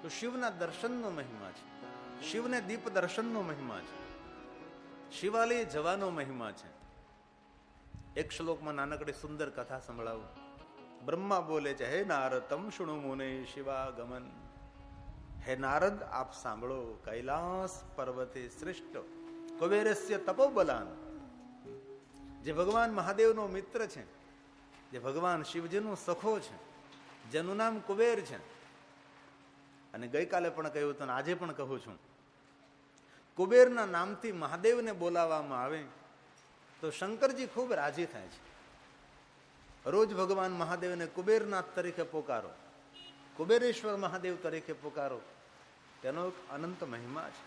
તો શિવના દર્શનનો મહિમા છે, શિવને દીપ દર્શનનો મહિમા છે, શિવાલય જવાનો મહિમા છે. એક શ્લોકમાં નાનકડી સુંદર કથા સંભળાવું. બ્રહ્મા બોલે છે, હે નારદ તમ શુણુ મુને શિવાગમન. હે નારદ આપ સાંભળો, કૈલાસ પર્વતે શ્રેષ્ઠ કુબેરસ્ય તપોબલાન, જે ભગવાન મહાદેવનો મિત્ર છે, જે ભગવાન શિવજીનો સખો છે, જેનું નામ કુબેર છે. અને ગઈકાલે પણ કહ્યું હતું, આજે પણ કહું છું, કુબેરના નામથી મહાદેવને બોલાવવામાં આવે તો શંકરજી ખૂબ રાજી થાય છે. રોજ ભગવાન મહાદેવને કુબેરનાથ તરીકે પોકારો, કુબેરેશ્વર મહાદેવ તરીકે પોકારો, તેનો એક અનંત મહિમા છે.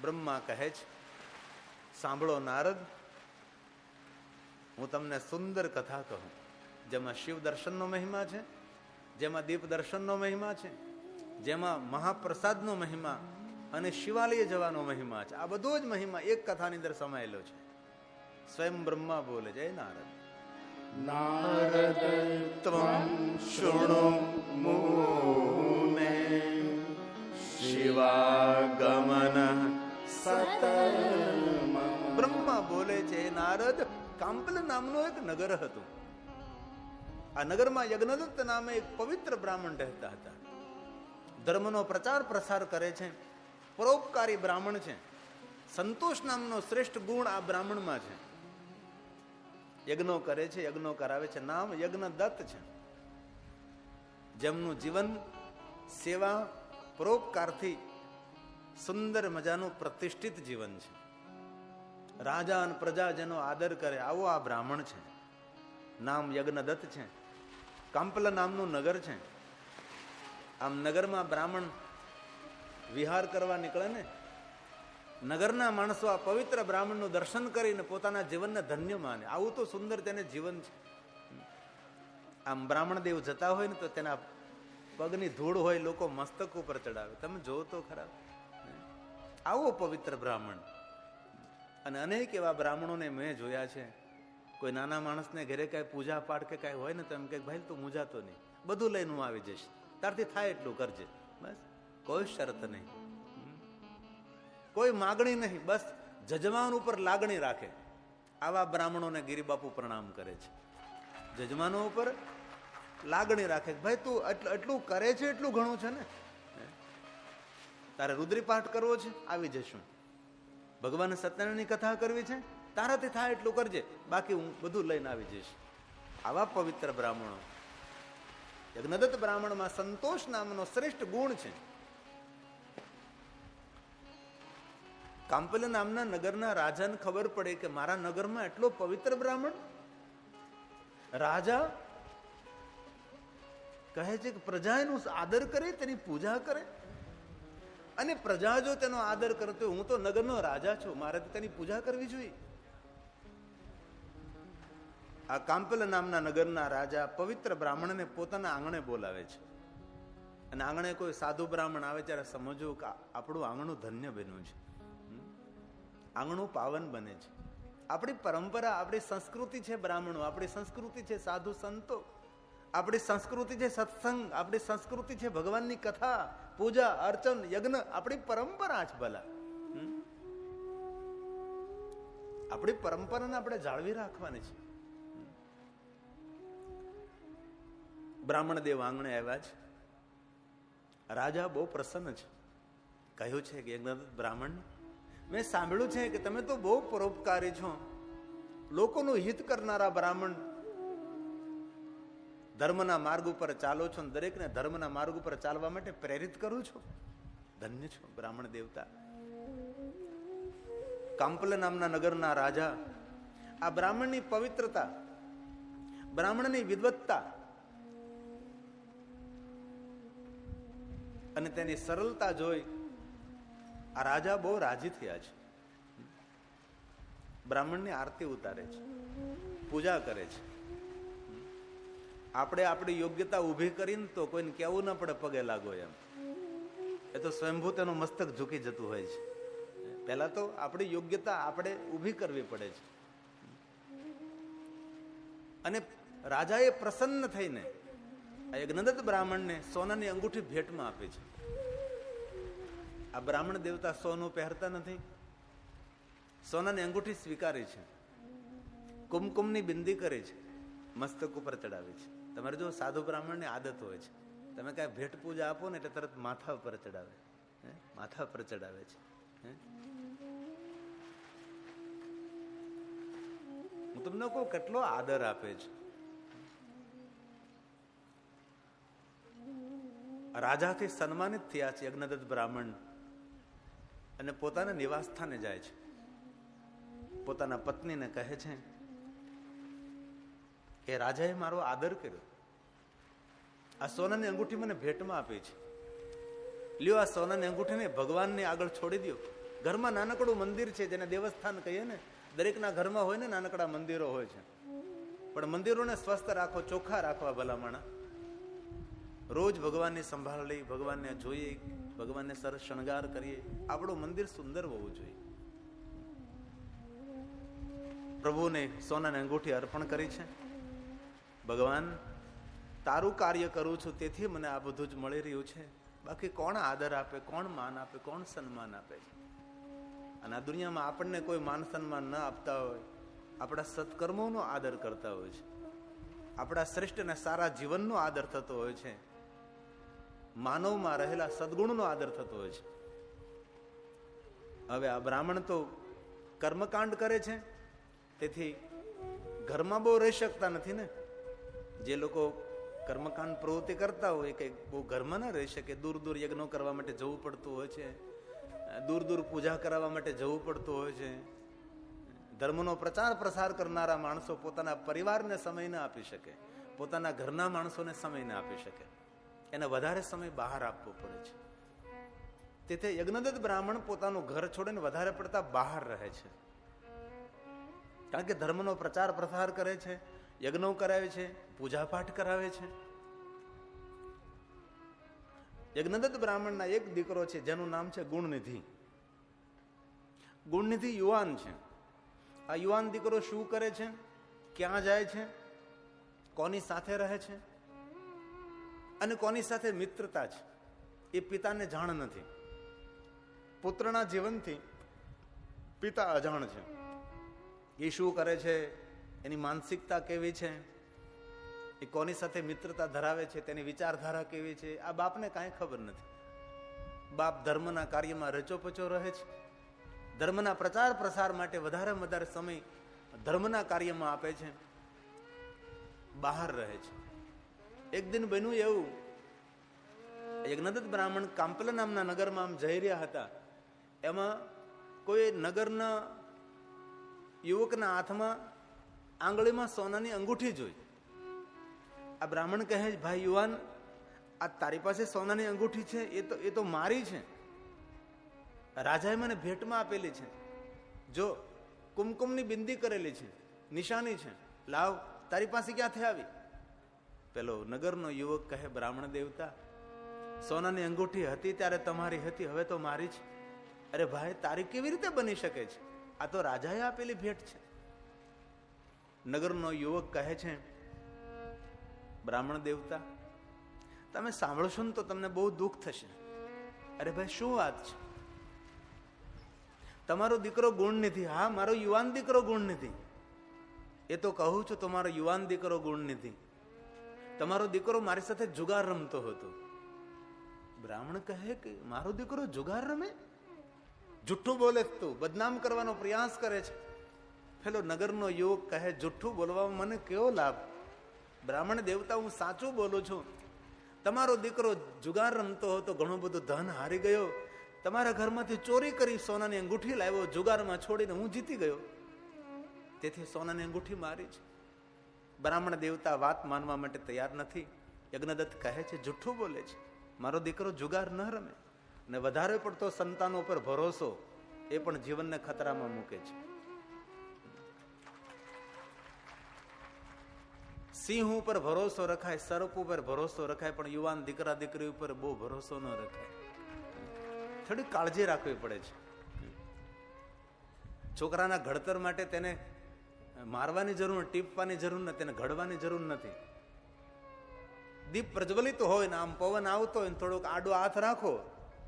બ્રહ્મા કહે છે, સાંભળો નારદ, હું તમને સુંદર કથા કહું, જેમાં શિવ દર્શનનો મહિમા છે, જેમાં દીપ દર્શનનો મહિમા છે, જેમાં મહાપ્રસાદનો મહિમા અને શિવાલય જવાનો મહિમા છે. આ બધો જ મહિમા એક કથાની અંદર સમાયેલો છે. સ્વયં બ્રહ્મા બોલે છે, નારદ નારદ ત્વં શૃણુ મુને શિવાગમન સતમ. બ્રહ્મા બોલે છે, નારદ, કાંપલ નામનો એક નગર હતું. આ નગરમાં યજ્ઞદત્ત નામે એક પવિત્ર બ્રાહ્મણ રહેતા હતા. ધર્મનો પ્રચાર પ્રસાર કરે છે, પરોપકારી બ્રાહ્મણ છે. સંતોષ નામનો શ્રેષ્ઠ ગુણ આ બ્રાહ્મણમાં છે. યજ્ઞો કરે છે, યજ્ઞો કરાવે છે. નામ યજ્ઞદત્ત છે. જેમનું જીવન સેવા પરોપકારથી સુંદર મજાનું પ્રતિષ્ઠિત જીવન છે. રાજા અને પ્રજા જેનો આદર કરે, આવો આ બ્રાહ્મણ છે. નામ યજ્ઞદત્ત છે. કાંપલ નામનું નગર છે. આમ નગરમાં બ્રાહ્મણ વિહાર કરવા નીકળે ને, નગરના માણસો આ પવિત્ર બ્રાહ્મણનું દર્શન કરીને પોતાના જીવનને ધન્ય માને. આવું તો સુંદર તેને જીવન છે. આમ બ્રાહ્મણ દેવ જતા હોય ને તો તેના પગની ધૂળ હોય લોકો મસ્તક ઉપર ચડાવે. તમે જોવો તો ખરા, આવો પવિત્ર બ્રાહ્મણ. અને અનેક એવા બ્રાહ્મણોને મેં જોયા છે. કોઈ નાના માણસને ઘરે કાંઈ પૂજા પાઠ કે કાંઈ હોય ને તો એમ કે, ભાઈ તું મૂંઝાતો નહીં, બધું લઈને હું આવી જઈશ, તારથી થાય એટલું કરજે, બસ. કોઈ શરત નહીં, કોઈ માગણી નહીં, બસ જજમાન ઉપર લાગણી રાખે. આવા બ્રાહ્મણોને ગિરિબાપુ પ્રણામ કરે છે. જજમાનો ઉપર લાગણી રાખે, ભાઈ તું એટલું કરે છે, એટલું ઘણું છે ને, તારે રુદ્રી પાઠ કરવો છે, આવી જશું. ભગવાન સત્યનારાયણની કથા કરવી છે, તારાથી થાય એટલું કરજે, બાકી હું બધું લઈને આવી જઈશ. આવા પવિત્ર બ્રાહ્મણો. યજ્ઞદત્ત બ્રાહ્મણમાં સંતોષ નામનો શ્રેષ્ઠ ગુણ છે. કાંપલ નામના નગરના રાજાને ખબર પડે કે મારા નગરમાં એટલો પવિત્ર બ્રાહ્મણ. રાજા કહે છે કે પ્રજા એનું આદર કરે, તેની પૂજા કરે. અને પ્રજા જો તેનો આદર કરતો, હું તો નગરનો રાજા છું, મારે તો તેની પૂજા કરવી જોઈએ. આ કાંપલ નામના નગરના રાજા પવિત્ર બ્રાહ્મણને પોતાના આંગણે બોલાવે છે. અને આંગણે કોઈ સાધુ બ્રાહ્મણ આવે ત્યારે સમજવું કે આપણું આંગણું ધન્ય બન્યું છે, આંગણું પાવન બને છે. આપણી પરંપરા, આપણી સંસ્કૃતિ છે બ્રાહ્મણો, આપણી સંસ્કૃતિ છે સાધુ સંતો, આપણી સંસ્કૃતિ છે સત્સંગ, આપણી સંસ્કૃતિ છે ભગવાનની કથા, પૂજા, અર્ચન, યજ્ઞ. આપણી પરંપરા છે ભલા. આપણી પરંપરાને આપણે જાળવી રાખવાની છે. બ્રાહ્મણ દેવ આંગણે આવ્યા છે. રાજા બહુ પ્રસન્ન છે. કહ્યું છે કે યજ્ઞદત્ત બ્રાહ્મણ, મેં સાંભળ્યું છે કે તમે તો બહુ પરોપકારી છો, લોકોનું હિત કરનારા બ્રાહ્મણ, ધર્મના માર્ગ ઉપર ચાલો છો, દરેકને ધર્મના માર્ગ ઉપર ચાલવા માટે પ્રેરિત કરું છો. ધન્ય છો બ્રાહ્મણ દેવતા. કાંપલ નામના નગરના રાજા આ બ્રાહ્મણની પવિત્રતા, બ્રાહ્મણની વિદ્વત્તા અને તેની સરળતા જોઈ આ રાજા બહુ રાજી થયા છે. બ્રાહ્મણની આરતી ઉતારે છે, પૂજા કરે છે. આપણે આપણી યોગ્યતા ઊભી કરીને તો કોઈને કહેવું ન પડે પગે લાગો એમ. એ તો સ્વયંભૂ તેનું મસ્તક ઝૂકી જતું હોય છે. પહેલા તો આપણી યોગ્યતા આપણે ઊભી કરવી પડે છે. અને રાજાએ પ્રસન્ન થઈને આ યજ્ઞદત્ત બ્રાહ્મણને સોનાની અંગૂઠી ભેટમાં આપે છે. આ બ્રાહ્મણ દેવતા સોનું પહેરતા નથી, સોનાની અંગૂઠી સ્વીકારે છે, કુમકુમની બિંદી કરે છે, મસ્તક ઉપર ચડાવે છે. તમારે જો સાધુ બ્રાહ્મણની આદત હોય છે, તમે કાંઈ ભેટ પૂજા આપો ને એટલે તરત માથા ઉપર ચડાવે, માથા પર ચડાવે છે. હું તમને કહું કેટલો આદર આપે છે. રાજાથી સન્માનિત થયા છે યજ્ઞદત્ત બ્રાહ્મણ, અને પોતાના નિવાસ સ્થાને જાય છે. પોતાના પત્નીને કહે છે કે રાજાએ મારો આદર કર્યો, આ સોનાની અંગૂઠી મને ભેટમાં આપી છે, લ્યો આ સોનાની અંગૂઠીને ભગવાનને આગળ છોડી દો. ઘરમાં નાનકડું મંદિર છે જેને દેવસ્થાન કહીએ ને, દરેકના ઘરમાં હોય ને નાનકડા મંદિરો હોય છે, પણ મંદિરોને સ્વસ્થ રાખો, ચોખ્ખા રાખવા ભલામણા. રોજ ભગવાનની સંભાળ લઈ, ભગવાનને જોઈએ, ભગવાનને સરસ શણગાર કરીએ. આપણું મંદિર સુંદર હોવું જોઈએ. પ્રભુને સોનાની અંગૂઠી અર્પણ કરી છે. ભગવાન, તારું કાર્ય કરું છું તેથી મને આ બધું જ મળી રહ્યું છે, બાકી કોણ આદર આપે, કોણ માન આપે, કોણ સન્માન આપે છે? અને આ દુનિયામાં આપણને કોઈ માન સન્માન ન આપતા હોય, આપણા સત્કર્મોનો આદર કરતા હોય છે, આપણા શ્રેષ્ઠ અને સારા જીવનનો આદર થતો હોય છે, માનવમાં રહેલા સદગુણનો આદર થતો હોય છે. હવે આ બ્રાહ્મણ તો કર્મકાંડ કરે છે, તેથી ઘરમાં બહુ રહી શકતા નથી ને. જે લોકો કર્મકાંડ પ્રવૃત્તિ કરતા હોય કે બહુ ઘરમાં ના રહી શકે, દૂર દૂર યજ્ઞો કરવા માટે જવું પડતું હોય છે, દૂર દૂર પૂજા કરાવવા માટે જવું પડતું હોય છે. ધર્મનો પ્રચાર પ્રસાર કરનારા માણસો પોતાના પરિવારને સમય ન આપી શકે, પોતાના ઘરના માણસોને સમય ન આપી શકે, એને વધારે સમય બહાર આપવો પડે છે. તેથી યજ્ઞદત્ત બ્રાહ્મણ પોતાનું ઘર છોડીને વધારે પડતા બહાર રહે છે, કારણ કે ધર્મનો પ્રચાર પ્રસાર કરે છે, યજ્ઞો કરાવે છે, પૂજાપાઠ કરાવે છે. યજ્ઞદત્ત બ્રાહ્મણના એક દીકરો છે જેનું નામ છે ગુણનિધિ. ગુણનિધિ યુવાન છે. આ યુવાન દીકરો શું કરે છે, ક્યાં જાય છે, કોની સાથે રહે છે અને કોની સાથે મિત્રતા છે, એ પિતાને જાણ નથી. પુત્રના જીવનથી પિતા અજાણ છે. એ શું કરે છે, એની માનસિકતા કેવી છે, એ કોની સાથે મિત્રતા ધરાવે છે, તેની વિચારધારા કેવી છે, આ બાપને કાંઈ ખબર નથી. બાપ ધર્મના કાર્યમાં રચોપચો રહે છે, ધર્મના પ્રચાર પ્રસાર માટે વધારેમાં વધારે સમય ધર્મના કાર્યમાં આપે છે, બહાર રહે છે. એક દિન બન્યું એવું, યજ્ઞદત્ત બ્રાહ્મણ કાંપલ નામના નગરમાં આમ જઈ રહ્યા હતા. એમાં કોઈ નગરના યુવકના હાથમાં આંગળીમાં સોનાની અંગૂઠી જોઈ. આ બ્રાહ્મણ કહે, ભાઈ યુવાન, આ તારી પાસે સોનાની અંગૂઠી છે, એ તો મારી છે, રાજાએ મને ભેટમાં આપેલી છે, જો કુમકુમની બિંદી કરેલી છે, નિશાની છે, લાવ, તારી પાસે ક્યાંથી આવી? પેલો નગરનો યુવક કહે, બ્રાહ્મણ દેવતા, સોનાની અંગૂઠી હતી ત્યારે તમારી હતી, હવે તો મારી છે. અરે ભાઈ, તારી કેવી રીતે બની શકે છે? આ તો રાજાએ આપેલી ભેટ છે. નગરનો યુવક કહે છે, બ્રાહ્મણ દેવતા, તમે સાંભળશો ને તો તમને બહુ દુઃખ થશે. અરે ભાઈ, શું વાત છે? તમારો દીકરો ગુણનિધિ. હા, મારો યુવાન દીકરો ગુણનિધિ. એ તો કહું છું, તમારો યુવાન દીકરો ગુણનિધિ. તમારો દીકરો મારી સાથે જુગાર રમતો હતો. બ્રાહ્મણ કહે કે મારો દીકરો જુગાર રમે? જુઠ્ઠું બોલે તું, બદનામ કરવાનો પ્રયાસ કરે છે. પેલો નગરનો યુવક કહે, જુઠ્ઠું બોલવામાં મને કેવો લાભ? બ્રાહ્મણ દેવતા, હું સાચું બોલું છું. તમારો દીકરો જુગાર રમતો હતો, ઘણું બધું ધન હારી ગયો, તમારા ઘરમાંથી ચોરી કરી સોનાની અંગૂઠી લાવ્યો, જુગારમાં છોડીને હું જીતી ગયો, તેથી સોનાની અંગૂઠી મારી છે. બ્રાહ્મણ દેવતા વાત માનવા માટે તૈયાર નથી. યજ્ઞદત્ત કહે છે, જુઠ્ઠું બોલે છે, મારો દીકરો જુગાર ન રમે. અને વધારે પડતો સંતાનો પર ભરોસો એ પણ જીવનને ખતરામાં મૂકે છે. સિંહ ઉપર ભરોસો રખાય, સર્પ ઉપર ભરોસો રખાય, પણ યુવાન દીકરા દીકરી ઉપર બહુ ભરોસો ન રખાય. થોડી કાળજી રાખવી પડે છે. છોકરાના ઘડતર માટે તેને મારવાની જરૂર, ટીપવાની જરૂર નથી, તેને ઘડવાની જરૂર નથી. દીપ પ્રજ્વલિત હોય ને આમ પવન આવતો હોય ને થોડોક આડો હાથ રાખો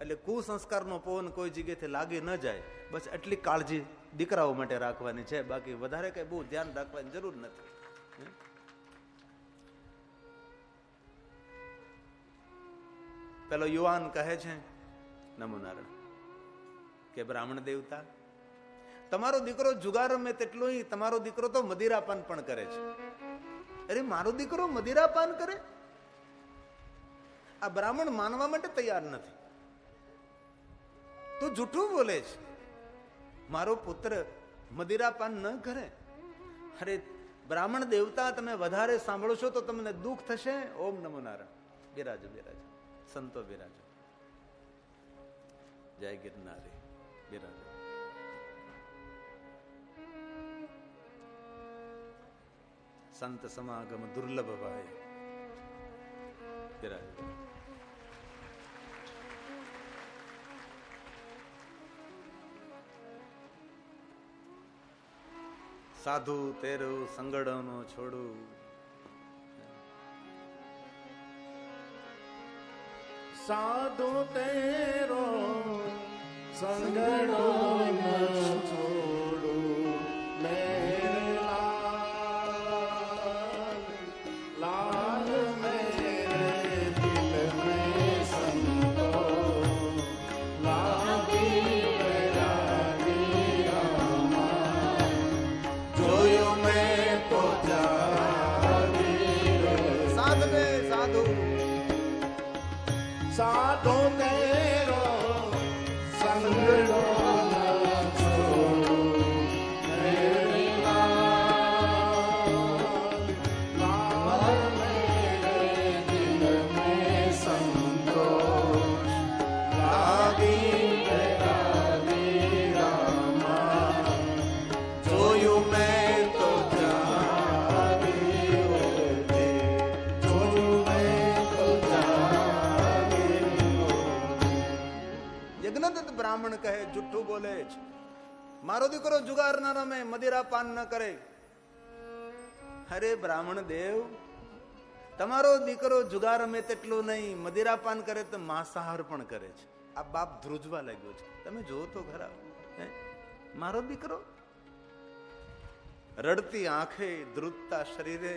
એટલે કુસંસ્કારનો પવન કોઈ જગ્યાએથી લાગી ન જાય. બસ એટલી કાળજી દીકરાઓ માટે રાખવાની છે, બાકી વધારે કઈ બહુ ધ્યાન રાખવાની જરૂર નથી. પેલો યુવાન કહે છે નમો નારાયણ કે બ્રાહ્મણ દેવતા, તમારો દીકરો જુગાર રમે તેટલો તમારો દીકરો તો મદિરાપાન પણ કરે છે. અરે મારો દીકરો મદિરાપાન કરે? આ બ્રાહ્મણ માનવા માટે તૈયાર નથી. તું જૂઠું બોલે છે, મારો પુત્ર મદિરાપાન ન કરે. અરે બ્રાહ્મણ દેવતા, તમે વધારે સાંભળશો તો તમને દુઃખ થશે. ઓમ નમો નારાયણ. બિરાજો બિરાજો સંતો બિરાજો. જય ગિરનારી બિરાજો. સંત સમાગમ દુર્લભ ભાઈ બિરાજો. સાધુ તેરું સંગડનો છોડું, સાધુ તેરો સંગડો ન છોડું, મેરે લાલ લાલ મેરે દિલ મેં સંતો લાગી બેરાગી રામા, જોયું મેં તો જાગી સાધવે સાધુ સાધુ તેરો સંગડો ન છોડું, મેરે લાલ લાલ મેરે દિલ મેં સંતોષ લાગી બેરાગી રામા, જોયું મેં તો જાગી રે, જોયું મેં તો જાગી. યજ્ઞદત્ત બ્રાહ્મણ કહે જુઠ્ઠું બોલે છે, મારો દીકરો જુગાર ના રમે, મદિરાપાન ન કરે. અરે બ્રાહ્મણ દેવ, તમારો દીકરો જુગાર રમે તેટલું નહીં, મદિરાપાન કરે તો માંસાહાર પણ કરે છે. આ બાપ ધ્રુજવા લાગ્યો છે. તમે જોવો તો ખરા, મારો દીકરો રડતી આંખે ધ્રુજતા શરીરે.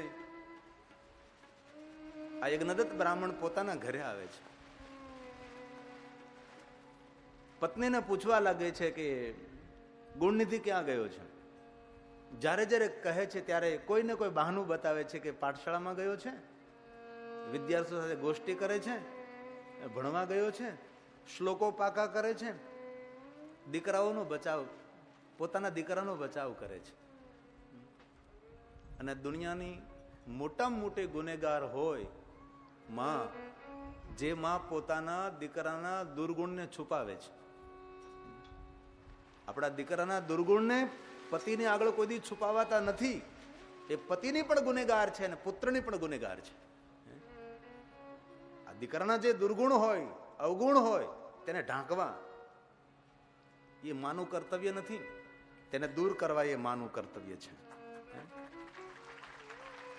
આ યજ્ઞદત્ત બ્રાહ્મણ પોતાના ઘરે આવે છે. પત્નીને પૂછવા લાગે છે કે ગુણનિધિ ક્યાં ગયો છે. જ્યારે જ્યારે કહે છે ત્યારે કોઈને કોઈ બહાનું બતાવે છે કે પાઠશાળામાં ગયો છે, વિદ્યાર્થીઓ સાથે ગોષ્ઠી કરે છે, ભણવા ગયો છે, શ્લોકો પાકા કરે છે, દીકરાઓનો બચાવ, પોતાના દીકરાનો બચાવ કરે છે. અને દુનિયાની મોટામાં મોટી ગુનેગાર હોય માં, જે માં પોતાના દીકરાના દુર્ગુણને છુપાવે છે. આપણા દીકરાના દુર્ગુણને પતિની આગળ કોઈ દી છુપાવાતા નથી. એ પતિની પણ ગુનેગાર છે અને પુત્રની પણ ગુનેગાર છે. આ દીકરાના જે દુર્ગુણ હોય, અવગુણ હોય, તેને ઢાંકવા એ માનું કર્તવ્ય નથી. તેને દૂર કરવા એ માનું કર્તવ્ય છે.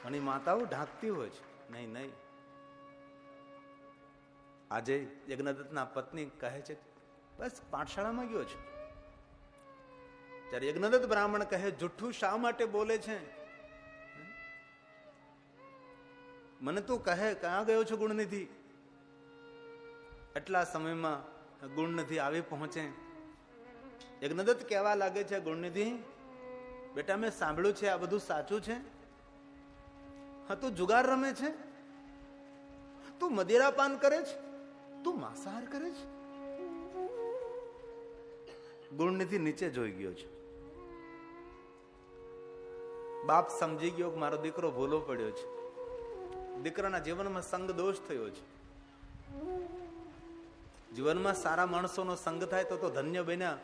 ઘણી માતાઓ ઢાંકતી હોય છે. નહીં નહીં, આજે યજ્ઞદત્તના પત્ની કહે છે બસ પાઠશાળામાં ગયો છે. ત્યારે યજ્ઞદત્ત બ્રાહ્મણ કહે જુઠ્ઠું શા માટે બોલે છે? મને તું કહે ક્યાં ગયો છો ગુણનિધિ? એટલા સમયમાં ગુણનિધિ આવી પહોંચે. યજ્ઞદત્ત કહેવા લાગે છે, ગુણનિધિ બેટા, મેં સાંભળ્યું છે આ બધું સાચું છે? હા, તું જુગાર રમે છે, તું મદિરાપાન કરે છે, તું માંસાહાર કરે છે? ગુણનિધિ નીચે જોઈ ગયો છે. બાપ સમજી ગયો કે મારો દીકરો ભૂલો પડ્યો છે. દીકરાના જીવનમાં સંગ દોષ થયો છે. જીવનમાં સારા માણસોનો સંગ થાય તો ધન્ય બન્યા,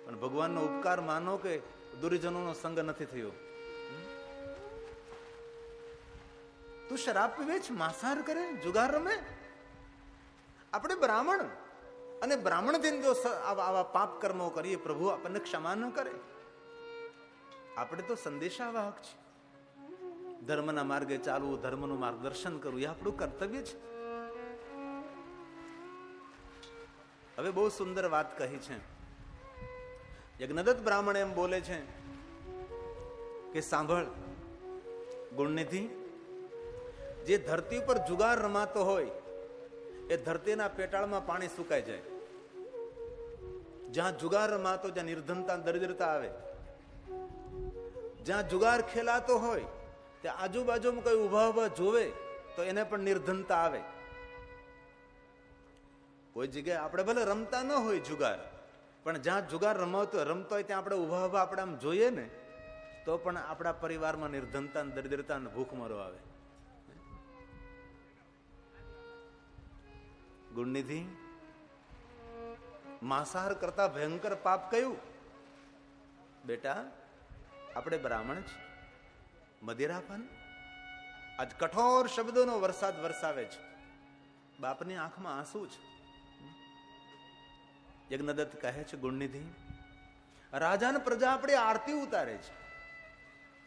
પણ ભગવાનનો ઉપકાર માનો કે દુર્જનોનો સંગ નથી થયો. તું શરાબ પીવે છે, માંસાહાર કરે, જુગાર રમે. આપણે બ્રાહ્મણ અને બ્રાહ્મણથી જો આવા પાપ કર્મો કરીએ, પ્રભુ આપણને ક્ષમા ન કરે. આપણે તો સંદેશાવાહક છે. ધર્મના માર્ગે ચાલવું, ધર્મનું માર્ગદર્શન કરવું એ આપણું કર્તવ્ય છે. હવે બહુ સુંદર વાત કહી છે. યજ્ઞદત્ત બ્રાહ્મણ એમ બોલે છે કે સાંભળ ગુણનિધિ, જે ધરતી પર જુગાર રમાતો હોય એ ધરતીના પેટાળમાં પાણી સુકાઈ જાય. જ્યાં જુગાર રમાતો, જ્યાં નિર્ધનતા દરિદ્રતા આવે, જ્યાં જુગાર ખેલાતો હોય ત્યાં આજુબાજુમાં કોઈ ઉભા ઉભા જોવે તો એને પણ નિર્ધનતા આવે. કોઈ જગ્યાએ આપણે ભલે રમતા ન હોય જુગાર, પણ જ્યાં જુગાર રમતો હોય ત્યાં આપણે ઉભા ઉભા આપણે આમ જોઈએ ને તો પણ આપણા પરિવારમાં નિર્ધનતા, દરિદ્રતા, ભૂખમરો આવે. ગુણનિધિ, માંસાહાર કરતા ભયંકર પાપ કયું? બેટા, આપણે બ્રાહ્મણ છે, મદિરાપાન. આજ કઠોર શબ્દોનો વરસાદ વરસાવે છે. બાપની આંખમાં આંસુ છે. યજ્ઞદત્ત કહે છે ગુણનિધિ, રાજાને પ્રજા આપણી આરતી ઉતારે છે.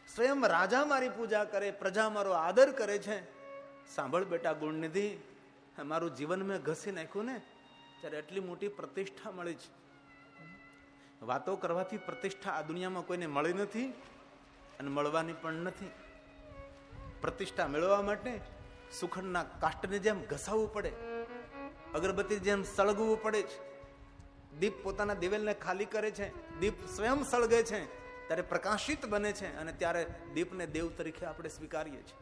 સ્વયં રાજા મારી પૂજા કરે, પ્રજા મારો આદર કરે છે. સાંભળ બેટા ગુણનિધિ, મારું જીવન મેં ઘસી નાખ્યું ને ત્યારે એટલી મોટી પ્રતિષ્ઠા મળી છે. વાતો કરવાથી પ્રતિષ્ઠા આ દુનિયામાં કોઈને મળી નથી અને મળવાની પણ નથી. પ્રતિષ્ઠા મેળવવા માટે સુખડના કાષ્ટને જેમ ઘસાવવું પડે, અગરબત્તી જેમ સળગવું પડે છે. દીપ પોતાના દિવેલને ખાલી કરે છે, દીપ સ્વયં સળગે છે ત્યારે પ્રકાશિત બને છે અને ત્યારે દીપને દેવ તરીકે આપણે સ્વીકારીએ છીએ.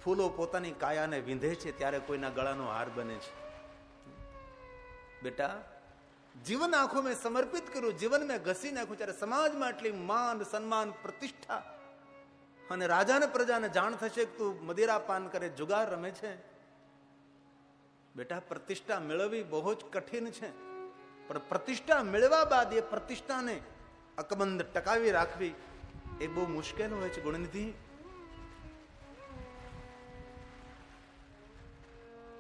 ફૂલો પોતાની કાયાને વિંધે છે ત્યારે કોઈના ગળાનો હાર બને છે. બેટા, જીવન આખો મેં સમર્પિત કર્યું, જીવન મેં ઘસી નાખ્યું ત્યારે સમાજમાં એટલી માન, સન્માન, પ્રતિષ્ઠા અને રાજાને પ્રજાને જાણ થશે કે તું મદિરા પાન કરે, જુગાર રમે છે. બેટા, પ્રતિષ્ઠા મેળવવી બહુ જ કઠિન છે, પણ પ્રતિષ્ઠા મેળવ્યા બાદ એ પ્રતિષ્ઠાને અકબંધ ટકાવી રાખવી એ બહુ મુશ્કેલ હોય છે. ગુણનિધિ,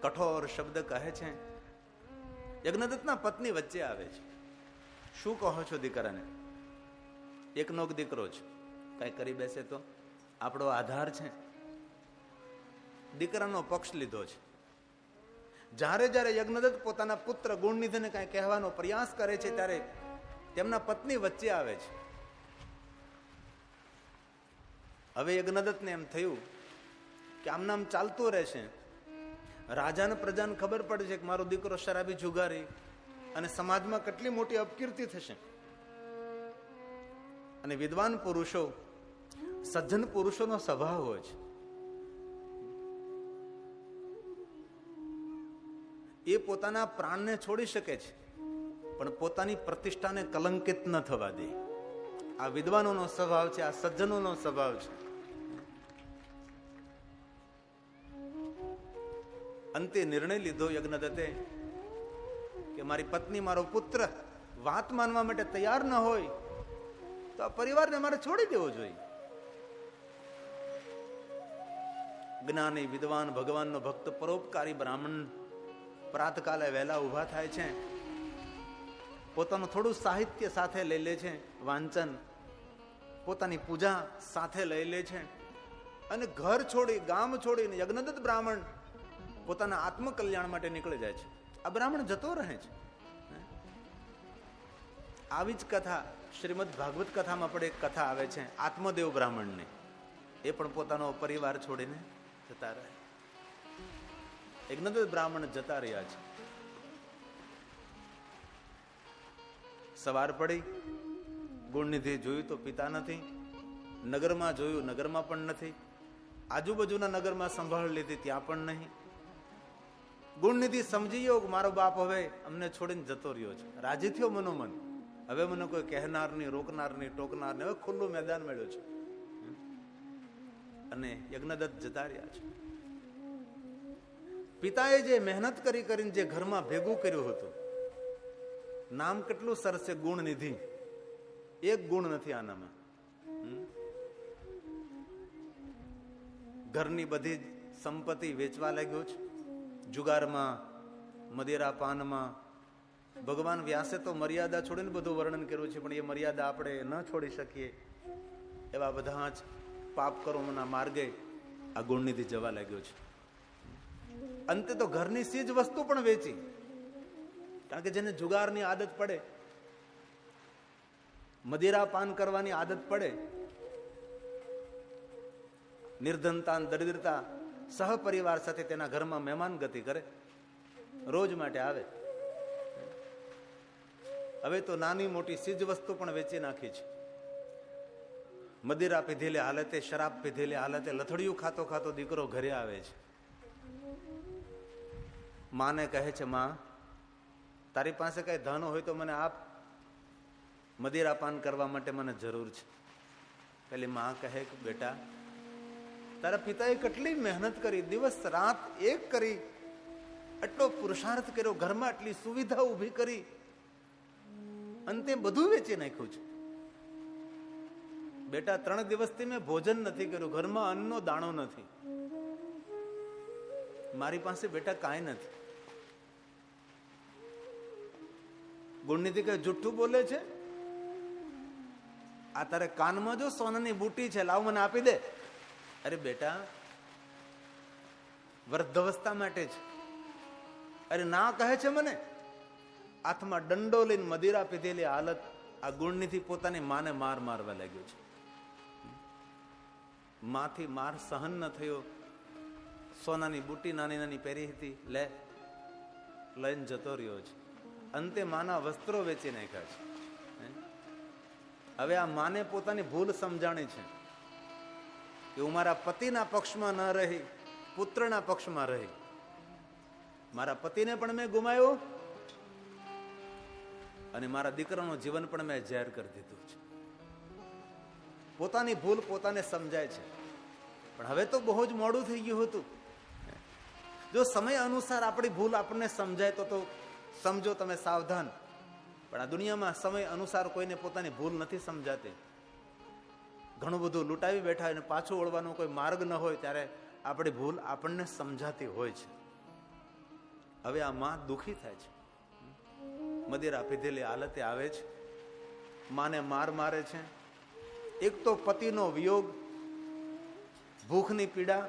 કઠોર શબ્દ કહે છે. યજ્ઞદત્તના પત્ની વચ્ચે આવે છે. શું કહો છો દીકરાને? એકનો દીકરો છે, કઈ કરી બેસે તો આપણો આધાર છે. દીકરાનો પક્ષ લીધો છે. જ્યારે જ્યારે યજ્ઞદત્ત પોતાના પુત્ર ગુણનિધિને કઈ કહેવાનો પ્રયાસ કરે છે ત્યારે તેમના પત્ની વચ્ચે આવે છે. હવે યજ્ઞદત્તને એમ થયું કે આમ નામ ચાલતું રહેશે, રાજાને પ્રજાને ખબર પડે છે કે મારો દીકરો શરાબી જુગારી અને સમાજમાં કેટલી મોટી અપકીર્તિ થશે. અને વિદ્વાન પુરુષો, સજ્જન પુરુષોનો સ્વભાવ હોય છે, એ પોતાના પ્રાણને છોડી શકે છે પણ પોતાની પ્રતિષ્ઠાને કલંકિત ન થવા દે. આ વિદ્વાનોનો સ્વભાવ છે, આ સજ્જનોનો સ્વભાવ છે. અંતે નિર્ણય લીધો યજ્ઞદત્તે કે મારી પત્ની, મારો પુત્ર વાત માનવા માટે તૈયાર ન હોય તો આ પરિવારને મારે છોડી દેવો જોઈએ. જ્ઞાની, વિદ્વાન, ભગવાનનો ભક્ત, પરોપકારી બ્રાહ્મણ પ્રાતકાલે વહેલા ઉભા થાય છે, પોતાનું થોડું સાહિત્ય સાથે લઈ લે છે, વાંચન, પોતાની પૂજા સાથે લઈ લે છે અને ઘર છોડી, ગામ છોડીને યજ્ઞદત્ત બ્રાહ્મણ પોતાના આત્મકલ્યાણ માટે નીકળી જાય છે. આ બ્રાહ્મણ જતો રહે છે. આવી જ કથા શ્રીમદ ભાગવત કથામાં પણ એક કથા આવે છે આત્મદેવ બ્રાહ્મણની. એ પણ પોતાનો પરિવાર છોડીને જતા રહે. યજ્ઞદત્ત બ્રાહ્મણ જતા રહ્યા છે. સવાર પડી, ગુણનિધિ જોયું તો પિતા નથી, નગરમાં જોયું, નગરમાં પણ નથી, આજુબાજુના નગરમાં સંભાળ લીધી, ત્યાં પણ નહીં. ગુણનિધિ સમજી ગયો કે મારો બાપ હવે અમને છોડીને જતો રહ્યો છે. રાજી થયો મનોમન. હવે મને કોઈ કહેનાર નહીં, રોકનાર નહીં, ટોકનાર નહીં, હવે ખુલ્લું મેદાન મળ્યું છે. અને યજ્ઞદત્ત જતા રહ્યા છે. પિતાએ જે મહેનત કરી કરીને જે ઘરમાં ભેગું કર્યું હતું, નામ કેટલું સરસ છે, ગુણનિધિ. એક ગુણ નથી આનામાં. ઘરની બધી સંપત્તિ વેચવા લાગ્યો છે, જુગારમાં, મદિરા પાનમાં. ભગવાન વ્યાસે તો મર્યાદા છોડીને બધું વર્ણન કર્યું છે, પણ એ મર્યાદા આપણે ન છોડી શકીએ એવા બધા જ પાપ કર્મોના માર્ગે આ ગુણનિધિ જવા લાગ્યો છે. અંતે તો ઘરની ચીજ વસ્તુ પણ વેચી, કારણ કે જેને જુગારની આદત પડે, મદિરા પાન કરવાની આદત પડે, નિર્ધનતા દરિદ્રતા સહપરિવાર સાથે તેના ઘરમાં મહેમાન ગતિ કરે, રોજ માટે આવે. હવે તો નાની મોટી ચીજ વસ્તુ પણ વેચી નાખી છે. મદિરા પીધેલી હાલતે, શરાબ પીધેલી હાલતે લથડિયું ખાતો ખાતો દીકરો ઘરે આવે છે. માને કહે છે, માં તારી પાસે કઈ ધન હોય તો મને આપ, મદિરા પાન કરવા માટે મને જરૂર છે. પેલી માં કહે કે બેટા, તારા પિતાએ કેટલી મહેનત કરી, દિવસ રાત એક કરી, એટલો પુરુષાર્થ કર્યો, ઘરમાં આટલી સુવિધા ઊભી કરી, અંતે બધું વેચી નાખ્યું છે. બેટા 3 દિવસથી મેં ભોજન નથી કર્યું, ઘરમાં અન્નનો દાણો નથી, મારી પાસે બેટા કાંઈ નથી. ગુણનિધિ કઈ જુઠ્ઠું બોલે છે? આ તારે કાનમાં જો સોનાની બુટી છે, લાવ મને આપી દે. અરે બેટા, વૃદ્ધાવસ્થા માટે છે. અરે ના કહે છે મને. હાથમાં દંડો લઈને મદિરા પીધેલી હાલત આ ગુણનિધિ પોતાની માને માર મારવા લાગ્યો છે. માથી માર સહન ન થયો, સોનાની બુટી નાની નાની પહેરી હતી, લઈને જતો રહ્યો છે. અંતે માના વસ્ત્રો વેચી નાખ્યા છે. હવે આ માને પોતાની ભૂલ સમજાણી છે કે હું મારા પતિના પક્ષમાં ન રહી, પુત્રના પક્ષમાં રહી. મારા પતિને પણ મેં ગુમાવ્યો અને મારા દીકરાનું જીવન પણ મેં ઝેર કરી દીધું છે. પોતાની ભૂલ પોતાને સમજાય છે, પણ હવે તો બહુ જ મોડું થઈ ગયું હતું. જો સમય અનુસાર આપણી ભૂલ આપણને સમજાય તો સમજો તમે સાવધાન. પણ આ દુનિયામાં સમય અનુસાર કોઈને પોતાની ભૂલ નથી સમજાતી. ઘણું બધું લૂંટાવી બેઠા અને પાછું વળવાનો કોઈ માર્ગ ન હોય ત્યારે આપણી ભૂલ આપણને સમજાતી હોય છે. હવે આ માં દુઃખી થાય છે, મદિરા પીધેલી હાલતે આવે છે, માને માર મારે છે. એક તો પતિનો વિયોગ, ભૂખની પીડા,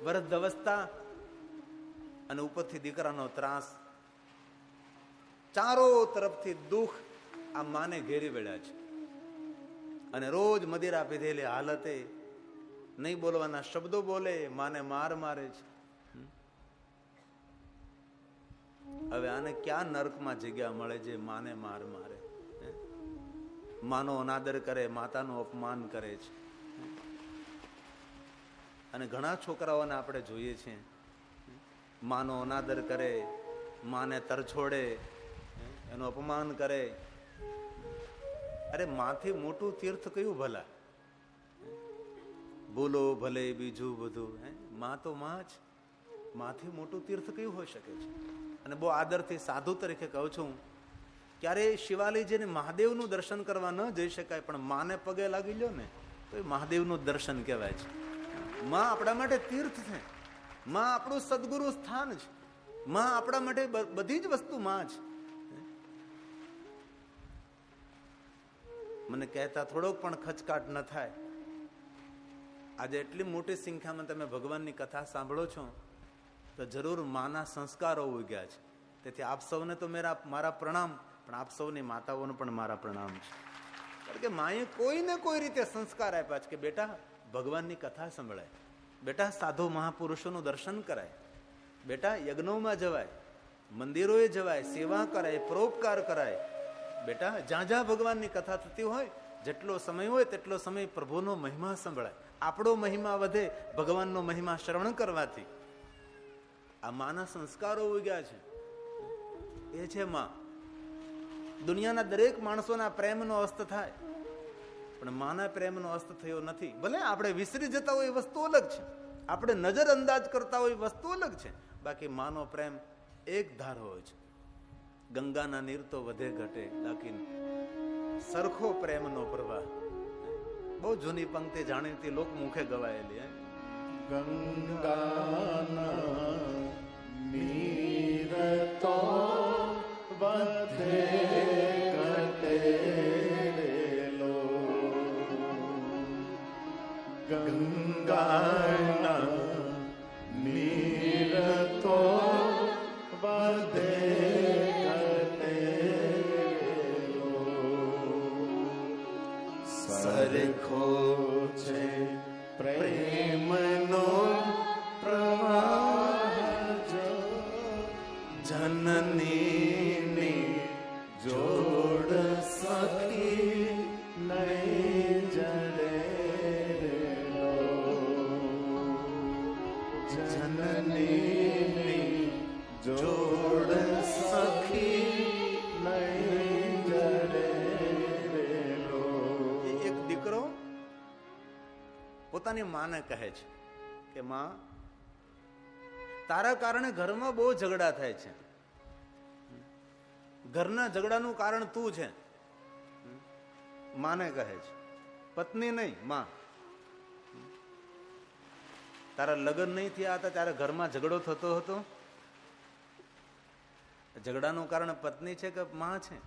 વૃદ્ધાવસ્થા અને ઉપરથી દીકરાનો ત્રાસ, ચારો તરફથી દુઃખ આ માને ઘેરી વળ્યા છે. અને રોજ મદિરા પીધેલી હાલતે નહીં બોલવાના શબ્દો બોલે, માને માર મારે છે. હવે આને ક્યાં નરકમાં જગ્યા મળે જે માને માર મારે, માનો અનાદર કરે, માતાનું અપમાન કરે છે. અને ઘણા છોકરાઓને આપણે જોઈએ છીએ, માનો અનાદર કરે, માને તરછોડે, એનું અપમાન કરે. અરે માથી મોટું તીર્થ કયું ભલા? બોલો ભલે બીજું બધું, માં તો માં જ. માથી મોટું તીર્થ કયું હોઈ શકે છે? અને બહુ આદરથી સાધુ તરીકે કહું છું, ક્યારે શિવાલયજીને મહાદેવનું દર્શન કરવા ન જઈ શકાય, પણ માને પગે લાગી લ્યો ને તો એ મહાદેવનું દર્શન કહેવાય છે. માં આપણા માટે તીર્થ છે, માં આપણું સદગુરુ સ્થાન છે, માં આપણા માટે બધી જ વસ્તુ માં છે. મને કહેતા થોડોક પણ ખચકાટ ન થાય. આજે એટલી મોટી સંખ્યામાં તમે ભગવાનની કથા સાંભળો છો તો જરૂર માના સંસ્કારો ઉગ્યા છે. તેથી આપ સૌને તો મારા પ્રણામ, પણ આપ સૌની માતાઓને પણ મારા પ્રણામ છે. કારણ કે માએ કોઈને કોઈ રીતે સંસ્કાર આપ્યા છે કે બેટા ભગવાનની કથા સંભળાય, બેટા સાધુ મહાપુરુષોનું દર્શન કરાય, બેટા યજ્ઞોમાં જવાય, મંદિરોએ જવાય, સેવા કરાય, પરોપકાર કરાય. બેટા જ્યાં જ્યાં ભગવાનની કથા થતી હોય, જેટલો સમય હોય તેટલો સમય પ્રભુનો મહિમા સંભળાય. આપણો મહિમા વધે ભગવાનનો મહિમા શ્રવણ કરવાથી. આ માના સંસ્કારો ઉગ્યા છે, એ છે માં. દુનિયાના દરેક માણસોના પ્રેમનો અસ્ત થાય, પણ માના પ્રેમનો અસ્ત થયો નથી. ભલે આપણે વિસરી જતા હોય એ વસ્તુ અલગ છે, આપણે નજર અંદાજ કરતા હોય વસ્તુ અલગ છે, બાકી માનો પ્રેમ એક ધાર હોય છે. ગંગાના નીર તો વધે ઘટે, બાકી સરખો પ્રેમનો પ્રવાહ. બહુ જૂની પંક્તિ જાણીતી લોક મુખે ગવાયેલી. ગંગાના નીર તો વધે ઘટે લો, જનની જોડ સખી નહીં જડે રેલો. જનની જોડ સખી નહીં જડે રેલો. એક દીકરો પોતાની માને કહે છે કે માં, તારા કારણે ઘરમાં બહુ ઝઘડા થાય છે, ઘરના ઝઘડાનું કારણ તું છે. માને કહે છે, પત્ની નહીં, માં. તારા લગ્ન નહીં થયા હતા ત્યારે ઘરમાં ઝઘડો થતો હતો, ઝઘડાનું કારણ પત્ની છે કે માં છે?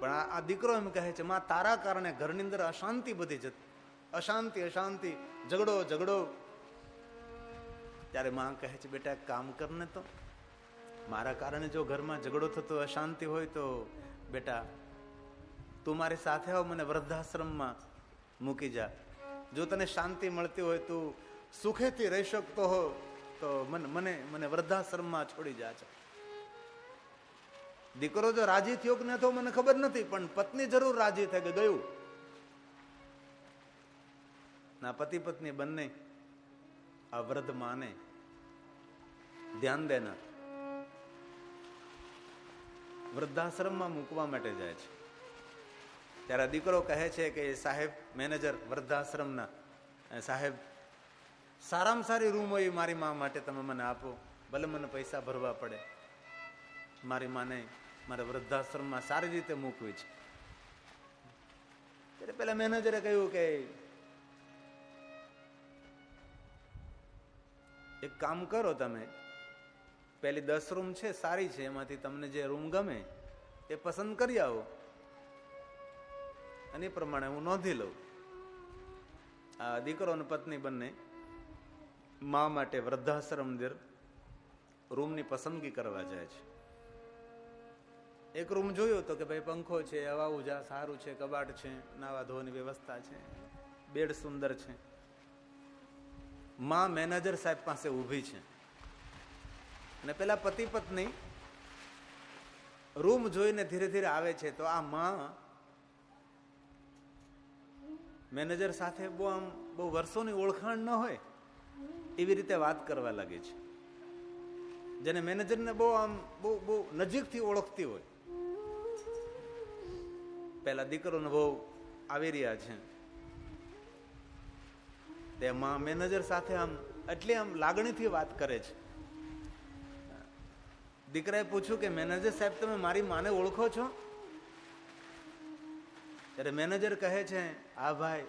પણ આ દીકરો એમ કહે છે, માં તારા કારણે ઘરની અંદર અશાંતિ બધી જતી, અશાંતિ અશાંતિ, ઝઘડો ઝઘડો. ત્યારે માં કહે છે, બેટા એક કામ કરને, તો મારા કારણે જો ઘરમાં ઝઘડો થતો અશાંતિ હોય તો બેટા તું મારી સાથે આવ, મને વૃદ્ધાશ્રમમાં મૂકી જા. જો તને શાંતિ મળતી હોય, તું સુખેથી રહી શકતો હો તો મને વૃદ્ધાશ્રમમાં છોડી જા. દીકરો જો રાજી થયો કે ન થયો મને ખબર નથી, પણ પત્ની જરૂર રાજી થઈ કે ગયું. ના, પતિ પત્ની બંને આ વૃદ્ધ માને ધ્યાન દેના વૃદ્ધાશ્રમમાં મૂકવા માટે જાય છે. ત્યારે દીકરો કહે છે કે સાહેબ મેનેજર વૃદ્ધાશ્રમના, સાહેબ સારામાં સારી રૂમ હોય મારી મા માટે તમે મને આપો, ભલે મને પૈસા ભરવા પડે, મારી માને મારે વૃદ્ધાશ્રમમાં સારી રીતે મૂકવી છે. ત્યારે પેલા મેનેજરે કહ્યું કે એક કામ કરો, તમે પેલી 10 રૂમ છે સારી છે, એમાંથી તમને જે રૂમ ગમે એ પસંદ કરી આવો અને એ પ્રમાણે હું નોંધી લઉં. આ દીકરો અને પત્ની બંને મા માટે વૃદ્ધાશ્રમ રૂમની પસંદગી કરવા જાય છે. એક રૂમ જોયો તો કે ભાઈ પંખો છે, હવા ઉજા સારું છે, કબાટ છે, નાવા ધોવાની વ્યવસ્થા છે, બેડ સુંદર છે. માં મેનેજર સાહેબ પાસે ઊભી છે અને પેલા પતિ પત્ની રૂમ જોઈને ધીરે ધીરે આવે છે. તો આ માં મેનેજર સાથે બહુ વર્ષોની ઓળખાણ ન હોય એવી રીતે વાત કરવા લાગે છે, જેને મેનેજરને બહુ નજીકથી ઓળખતી હોય. પેલા દીકરો ને બહુ આવી રહ્યા છે, તેમાં મેનેજર સાથે એટલી લાગણીથી વાત કરે છે. દીકરાએ પૂછ્યું કે મેનેજર સાહેબ તમે મારી માને ઓળખો છો? ત્યારે મેનેજર કહે છે, હા ભાઈ,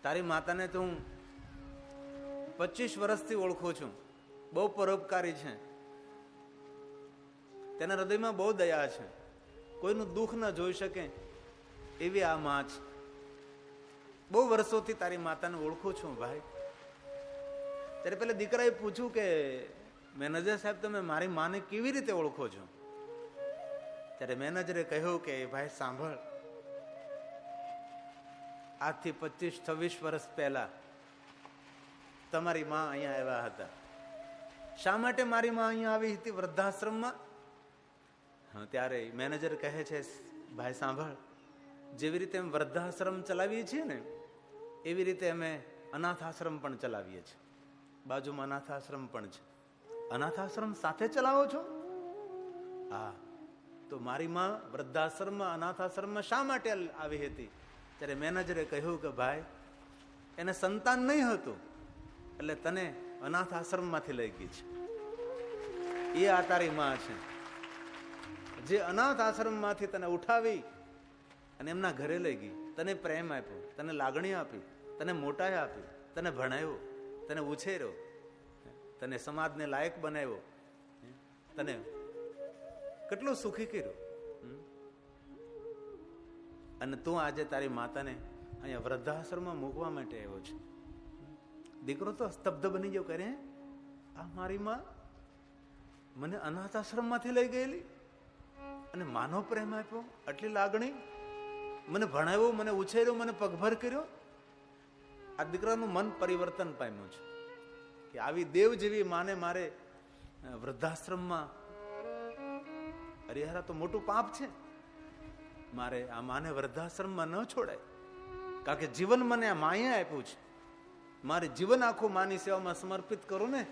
તારી માતાને તો હું 25 વર્ષથી ઓળખું છું, બહુ પરોપકારી છે, તેના હૃદયમાં બહુ દયા છે, કોઈનું દુઃખ ન જોઈ શકે એવી આ માં છે. બહુ વર્ષોથી તારી માતાને ઓળખું છું ભાઈ. ત્યારે પેલા દીકરાએ પૂછ્યું કે મેનેજર સાહેબ તમે મારી માને કેવી રીતે ઓળખો છો? ત્યારે મેનેજરે કહ્યું કે ભાઈ સાંભળ, આજથી 25-26 વર્ષ પહેલા તમારી માં અહીંયા આવ્યા હતા. શા માટે મારી માં અહીંયા આવી હતી વૃદ્ધાશ્રમમાં? ત્યારે મેનેજર કહે છે, ભાઈ સાંભળ, જેવી રીતે અમે વૃદ્ધાશ્રમ ચલાવીએ છીએ ને એવી રીતે અમે અનાથ આશ્રમ પણ ચલાવીએ છીએ. બાજુમાં અનાથ આશ્રમ પણ છે. અનાથ આશ્રમ સાથે ચલાવો છો? હા. તો મારી માં વૃદ્ધાશ્રમમાં અનાથ આશ્રમમાં શા માટે આવી હતી? ત્યારે મેનેજરે કહ્યું કે ભાઈ એને સંતાન નહીં હતું એટલે તને અનાથ આશ્રમમાંથી લઈ ગઈ છે. એ આ તારી માં છે, જે અનાથ આશ્રમમાંથી તને ઉઠાવી અને એમના ઘરે લઈ ગઈ, તને પ્રેમ આપ્યો, તને લાગણી આપી, તને મોટાઈ આપી, તને ભણાવ્યો, તને ઉછેર્યો, તને સમાજને લાયક બનાવ્યો, તને કેટલું સુખી કર્યું. અને તું આજે તારી માતાને અહીંયા વૃદ્ધાશ્રમમાં મૂકવા માટે આવ્યો છે. દીકરો તો સ્તબ્ધ બની ગયો, કરે આ મારી માં મને અનાથ આશ્રમમાંથી લઈ ગયેલી અને માનો પ્રેમ આપ્યો, આટલી લાગણી, મને ભણાવ્યો, મને ઉછેર્યો, મને પગભર કર્યો. આ દીકરાનું મન પરિવર્તન પામ્યું છે કે આવી દેવ જેવી માને મારે વૃદ્ધાશ્રમમાં, અરે યાર આ તો મોટું પાપ છે. મારે આ માને વૃદ્ધાશ્રમમાં ન છોડાય, કારણ કે જીવન મને આ માએ આપ્યું છે. મારે જીવન આખું માની સેવામાં સમર્પિત કરું ને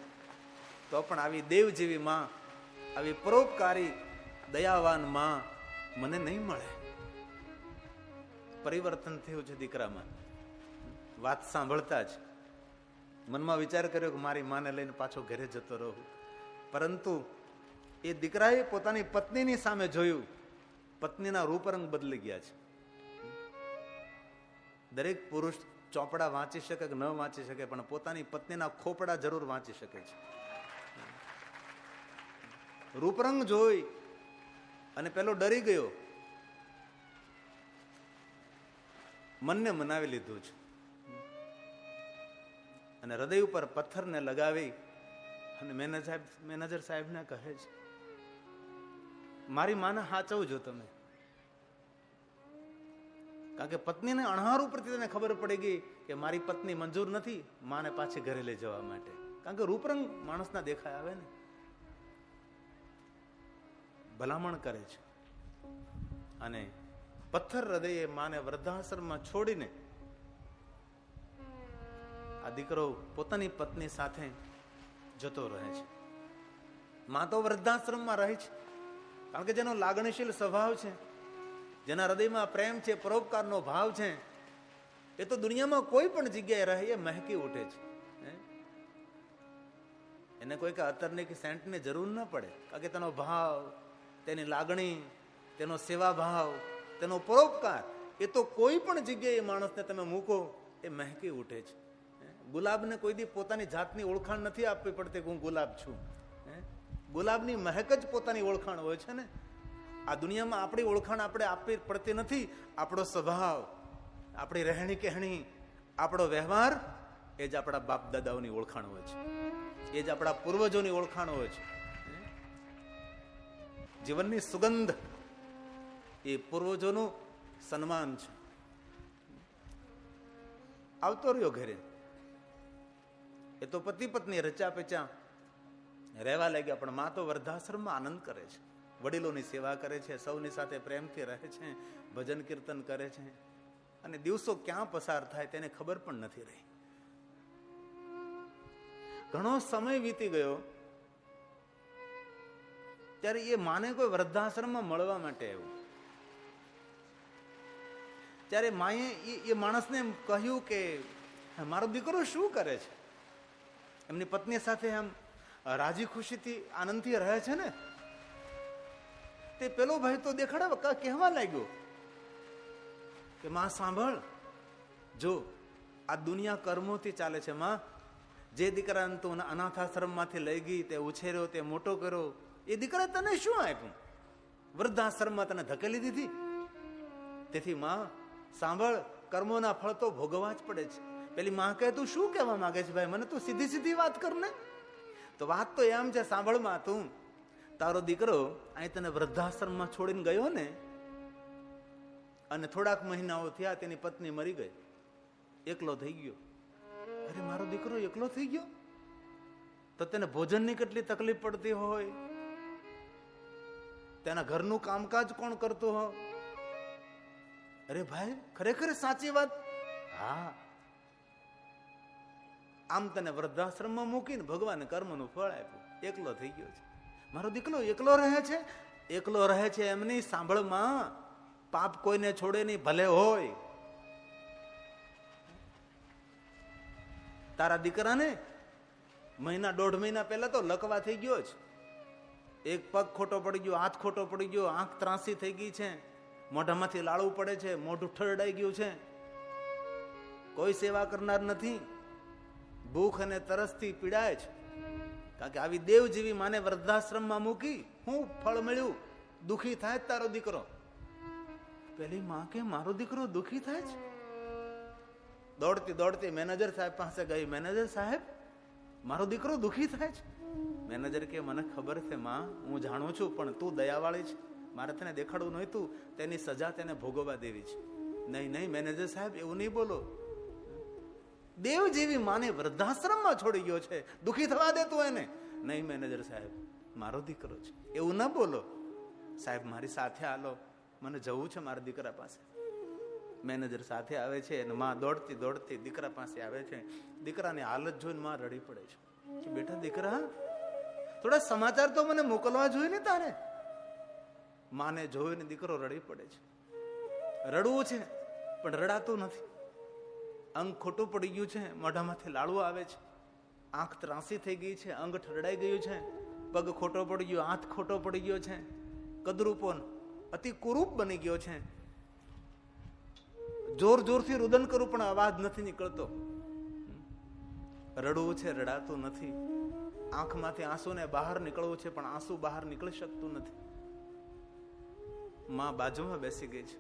તો પણ આવી દેવ જેવી માં, આવી પરોપકારી દયાવાન માં મને નહીં મળે. પરિવર્તન થયું છે દીકરામાં. વાત સાંભળતા જ મનમાં વિચાર કર્યો કે મારી માને લઈને પાછો ઘરે જતો રહું. પરંતુ એ દીકરાએ પોતાની પત્નીની સામે જોયું, પત્નીના રૂપરંગ બદલી ગયા છે. દરેક પુરુષ ચોપડા વાંચી શકે કે ન વાંચી શકે, પણ પોતાની પત્નીના ખોપડા જરૂર વાંચી શકે છે. રૂપરંગ જોઈ અને પેલો ડરી ગયો, મનને મનાવી લીધું છે અને હૃદય ઉપર પથ્થરને લગાવી અને મેનેજર સાહેબને કહે છે, મારી માને હાચવજો તમે. કારણ કે પત્નીને અણહાર ઉપરથી તેને ખબર પડી ગઈ કે મારી પત્ની મંજૂર નથી માને પાછી ઘરે લઈ જવા માટે. કારણ કે રૂપરંગ માણસના દેખાય આવે ને, ભલામણ કરે છે. અને પથ્થર હૃદયે માને વૃદ્ધાશ્રમમાં છોડીને આ દીકરો પોતાની પત્ની સાથે જતો રહે છે. માં તો વૃદ્ધાશ્રમમાં રહે છે, કારણ કે જેનો લાગણીશીલ સ્વભાવ છે, જેના હૃદયમાં પ્રેમ છે, પરોપકારનો ભાવ છે, એ તો દુનિયામાં કોઈ પણ જગ્યાએ રહે એ મહેકી ઉઠે છે. એને કોઈ કે અત્તરની કે સેન્ટની જરૂર ન પડે, કારણ કે તેનો ભાવ, તેની લાગણી, તેનો સેવા ભાવ, તેનો પરોપકાર, એ તો કોઈ પણ જગ્યાએ માણસને તમે મૂકો એ મહેકી ઉઠે છે. ગુલાબને કોઈ દી પોતાની જાતની ઓળખાણ નથી આપવી પડતી કે હું ગુલાબ છું. ગુલાબની મહેક જ પોતાની ઓળખાણ હોય છે ને. આ દુનિયામાં આપણી ઓળખાણ આપણે આપવી પડતી નથી. આપણો સ્વભાવ, આપણી રહેણી કહેણી, આપણો વ્યવહાર, એ જ આપણા બાપ દાદાઓની ઓળખાણ હોય છે, એ જ આપણા પૂર્વજોની ઓળખાણ હોય છે. જીવનની સુગંધ એ પૂર્વજોનું સન્માન છે. આવતો રહ્યો ઘરે, એ તો પતિ પત્ની રચા પેચા રહેવા લાગ્યા, પણ માં તો વૃદ્ધાશ્રમમાં આનંદ કરે છે, વડીલોની સેવા કરે છે, સૌની સાથે પ્રેમથી રહે છે, ભજન કીર્તન કરે છે, અને દિવસો ક્યાં પસાર થાય તેને ખબર પણ નથી રહી. ઘણો સમય વીતી ગયો ત્યારે એ માને કોઈ વૃદ્ધાશ્રમમાં મળવા માટે આવ્યું. ત્યારે માએ એ માણસને એમ કહ્યું કે મારો દીકરો શું કરે છે? એમની પત્ની સાથે આમ રાજી ખુશીથી આનંદથી રહે છે ને. તે પેલો ભાઈ તો દેખાડા કહેવા લાગ્યો કે માં સાંભળ, જો આ દુનિયા કર્મોથી ચાલે છે. માં, જે દીકરાને તું અનાથાશ્રમમાંથી લઈ ગઈ, તે ઉછેર્યો, તે મોટો કર્યો, એ દીકરા તને શું આપ્યું? વૃદ્ધાશ્રમમાં તને ધકેલી દીધી. તેથી માં સાંભળ, કર્મોના ફળ તો ભોગવવા જ પડે છે. પેલી માં કહે, તું શું કહેવા માંગે છે ભાઈ? મને તું સીધી સીધી વાત કર ને. તો વાત તો એમ છે, સાંભળ માં, તું તારો દીકરો અહીં તને વૃદ્ધાશ્રમમાં છોડીને ગયો ને, અને થોડાક મહિનાઓ થયા તેની પત્ની મરી ગઈ, એકલો થઈ ગયો. અરે મારો દીકરો એકલો થઈ ગયો? તો તેને ભોજનની કેટલી તકલીફ પડતી હોય, તેના ઘરનું કામકાજ કોણ કરતું હોય? અરે ભાઈ, ખરેખર સાચી વાત. હા, આમ તને વૃદ્ધાશ્રમમાં મૂકીને ભગવાને કર્મનું ફળ આપ્યું, એકલો થઈ ગયો છે. મારો દીકરો એકલો રહે છે? એકલો રહે છે એમ નહીં, સાંભળમાં, પાપ કોઈને છોડે નહીં, ભલે હોય. તારા દીકરાને મહિના દોઢ મહિના પહેલા તો લકવા થઈ ગયો છે. એક પગ ખોટો પડી ગયો, હાથ ખોટો પડી ગયો, આંખ ત્રાસી થઈ ગઈ છે, મોઢામાંથી લાળવું પડે છે, મોઢું ઠરડાઈ ગયું છે, કોઈ સેવા કરનાર નથી, ભૂખ અને તરસથી પીડાય છે. કારણ કે આવી દેવ જેવી માને વૃદ્ધાશ્રમમાં મૂકી હું ફળ મળ્યું? દુખી થાય જ તારો દીકરો. પેલી માં કે મારો દીકરો દુખી થાય છે? દોડતી દોડતી મેનેજર સાહેબ પાસે ગઈ. મેનેજર સાહેબ, મારો દીકરો દુખી થાય છે. મેનેજર કે મને ખબર છે માં, હું જાણું છું, પણ તું દયાવાળી છે, મારે તેને દેખાડવું નહોતું, તેની સજા તેને ભોગવવા દેવી છે. નહીં નહીં મેનેજર સાહેબ, એવું નહીં બોલો. દેવ જેવી માને વૃદ્ધાશ્રમમાં છોડી ગયો છે, દુઃખી થવા દેતું એને. નહીં મેનેજર સાહેબ, મારો દીકરો છે, એવું ના બોલો. સાહેબ મારી સાથે હાલો, મને જવું છે મારા દીકરા પાસે. મેનેજર સાથે આવે છે અને માં દોડતી દોડતી દીકરા પાસે આવે છે. દીકરાની હાલત જોઈને માં રડી પડે છે કે બેટા દીકરા, થોડા સમાચાર તો મને મોકલવા જોઈએ ને તારે. માને જોઈને દીકરો રડી પડે છે. રડવું છે પણ રડાતું નથી. અંગ ખોટું પડી ગયું છે, મોઢામાંથી લાળવું આવે છે, આંખ ત્રાસી થઈ ગઈ છે, અંગ ઠરડાઈ ગયું છે, પગ ખોટો પડી ગયો, હાથ ખોટો પડી ગયો છે, કદરૂપો અતિ કુરૂપ બની ગયો છે. જોર જોરથી રુદન કરું પણ અવાજ નથી નીકળતો. રડવું છે, રડાતું નથી. આંખમાંથી આંસુને બહાર નીકળવું છે પણ આંસુ બહાર નીકળી શકતું નથી. માં બાજુમાં બેસી ગઈ છે.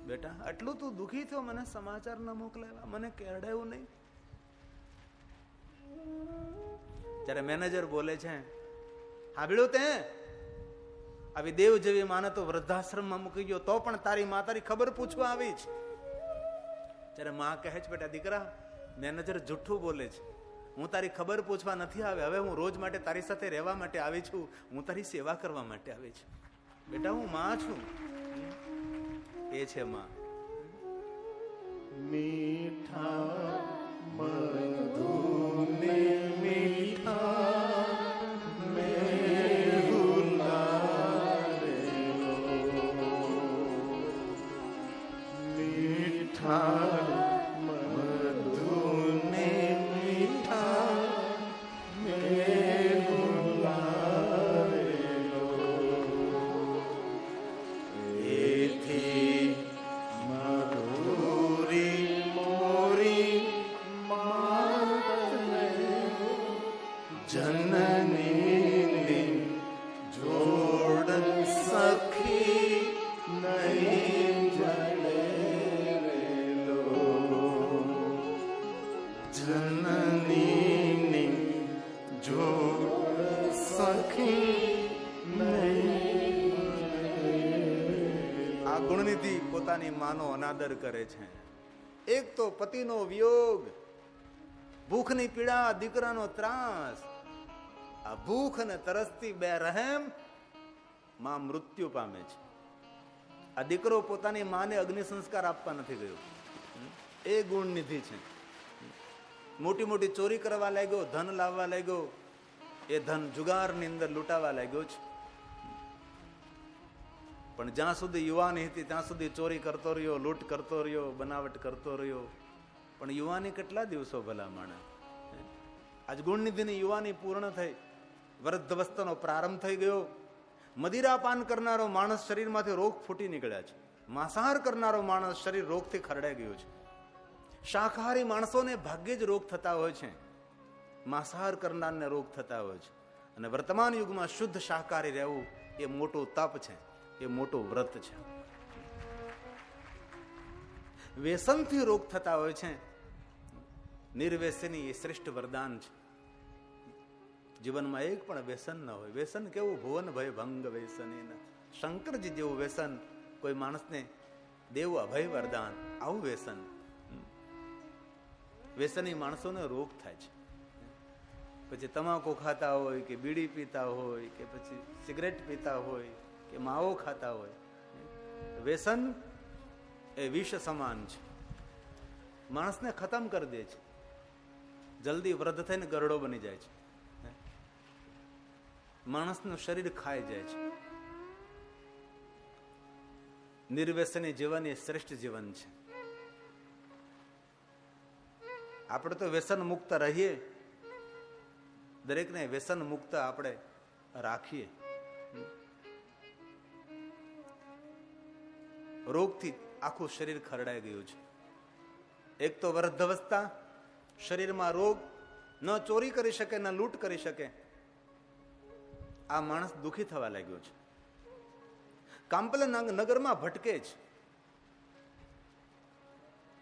બેટા આટલું તું દુઃખી થયો, મને સમાચાર ન મોકલાવ્યા, મને કેળાયું નહીં. ત્યારે મેનેજર બોલે છે, સાંભળ્યું તે? આવી દેવ જેવી માને તો વૃદ્ધાશ્રમમાં મૂકી ગયો, તો પણ તારી માં તારી ખબર પૂછવા આવી છે. ત્યારે માં કહે છે, બેટા દીકરા, મેનેજર જુઠ્ઠું બોલે છે. હું તારી ખબર પૂછવા નથી આવે. હવે હું રોજ માટે તારી સાથે રહેવા માટે આવી છું. હું તારી સેવા કરવા માટે આવી છું. બેટા હું માં છું. એ છે માં. મીઠા મધુને મીઠા મેહુલારેલો, મીઠા મધુને મીઠા મેહુલારેલો, એથી મધુરી મોરી માતને જનની જોડ સખી નહીં જડે રેલો, જનની જોડ સખી નહીં. આ ગુણનિધિ પોતાની માનો અનાદર કરે છે. એક તો પતિનો વિયોગ, ભૂખની પીડા, દીકરાનો ત્રાસ. આ ભૂખ અને તરસથી બેરહેમ માં મૃત્યુ પામે છે. આ દીકરો પોતાની માને અગ્નિ સંસ્કાર આપવા નથી ગયો. એ ગુણનિધિ છે. મોટી મોટી ચોરી કરવા લાગ્યો, ધન લાવવા લાગ્યો, એ ધન જુગારની અંદર લૂંટાવા લાગ્યો છે. પણ જ્યાં સુધી યુવાની હતી ત્યાં સુધી ચોરી કરતો રહ્યો, લૂંટ કરતો રહ્યો, બનાવટ કરતો રહ્યો. પણ યુવાની કેટલા દિવસો ભલા માણસ. આજ ગુણનિધિની યુવાની પૂર્ણ થઈ, વૃદ્ધાવસ્થાનો પ્રારંભ થઈ ગયો. મદિરાપાન કરનારો માણસ શરીરમાંથી રોગ ફૂટી નીકળ્યા છે. માંસાહાર કરનારો માણસ શરીર રોગથી ખરડાઈ ગયું છે. શાકાહારી માણસોને ભાગ્યે જ રોગ થતા હોય છે, માંસાહાર કરનારને રોગ થતા હોય છે. અને વર્તમાન યુગમાં શુદ્ધ શાકાહારી રહેવું એ મોટું તપ છે, એ મોટું વ્રત છે. વ્યસનથી રોગ થતા હોય છે, નિર્વ્યસની એ શ્રેષ્ઠ વરદાન છે. જીવનમાં એક પણ વ્યસન ન હોય. વ્યસન કેવું? ભુવન ભય ભંગ વ્યસન. શંકરજી જેવું વ્યસન કોઈ માણસને દેવું અભય વરદાન. આવું વ્યસન. વ્યસની માણસોને રોગ થાય છે. પછી તમાકુ ખાતા હોય કે બીડી પીતા હોય કે પછી સિગરેટ પીતા હોય કે માવો ખાતા હોય. વ્યસન એ વિષ સમાન છે, માણસને ખતમ કરી દે છે. જલ્દી વૃદ્ધ થઈને ગરડો બની જાય છે. માણસનું શરીર ખાઈ જાય છે. નિર્વ્યસની જીવન એ શ્રેષ્ઠ જીવન છે. આપણે તો વ્યસન મુક્ત રહીએ, દરેકને વ્યસન મુક્ત આપણે રાખીએ. રોગથી આખું શરીર ખરડાઈ ગયું છે. એક તો વૃદ્ધાવસ્થા, શરીરમાં રોગ, ન ચોરી કરી શકે, ન લૂંટ કરી શકે. આ માણસ દુઃખી થવા લાગ્યો છે. કામ્પલ નગરમાં ભટકે છે.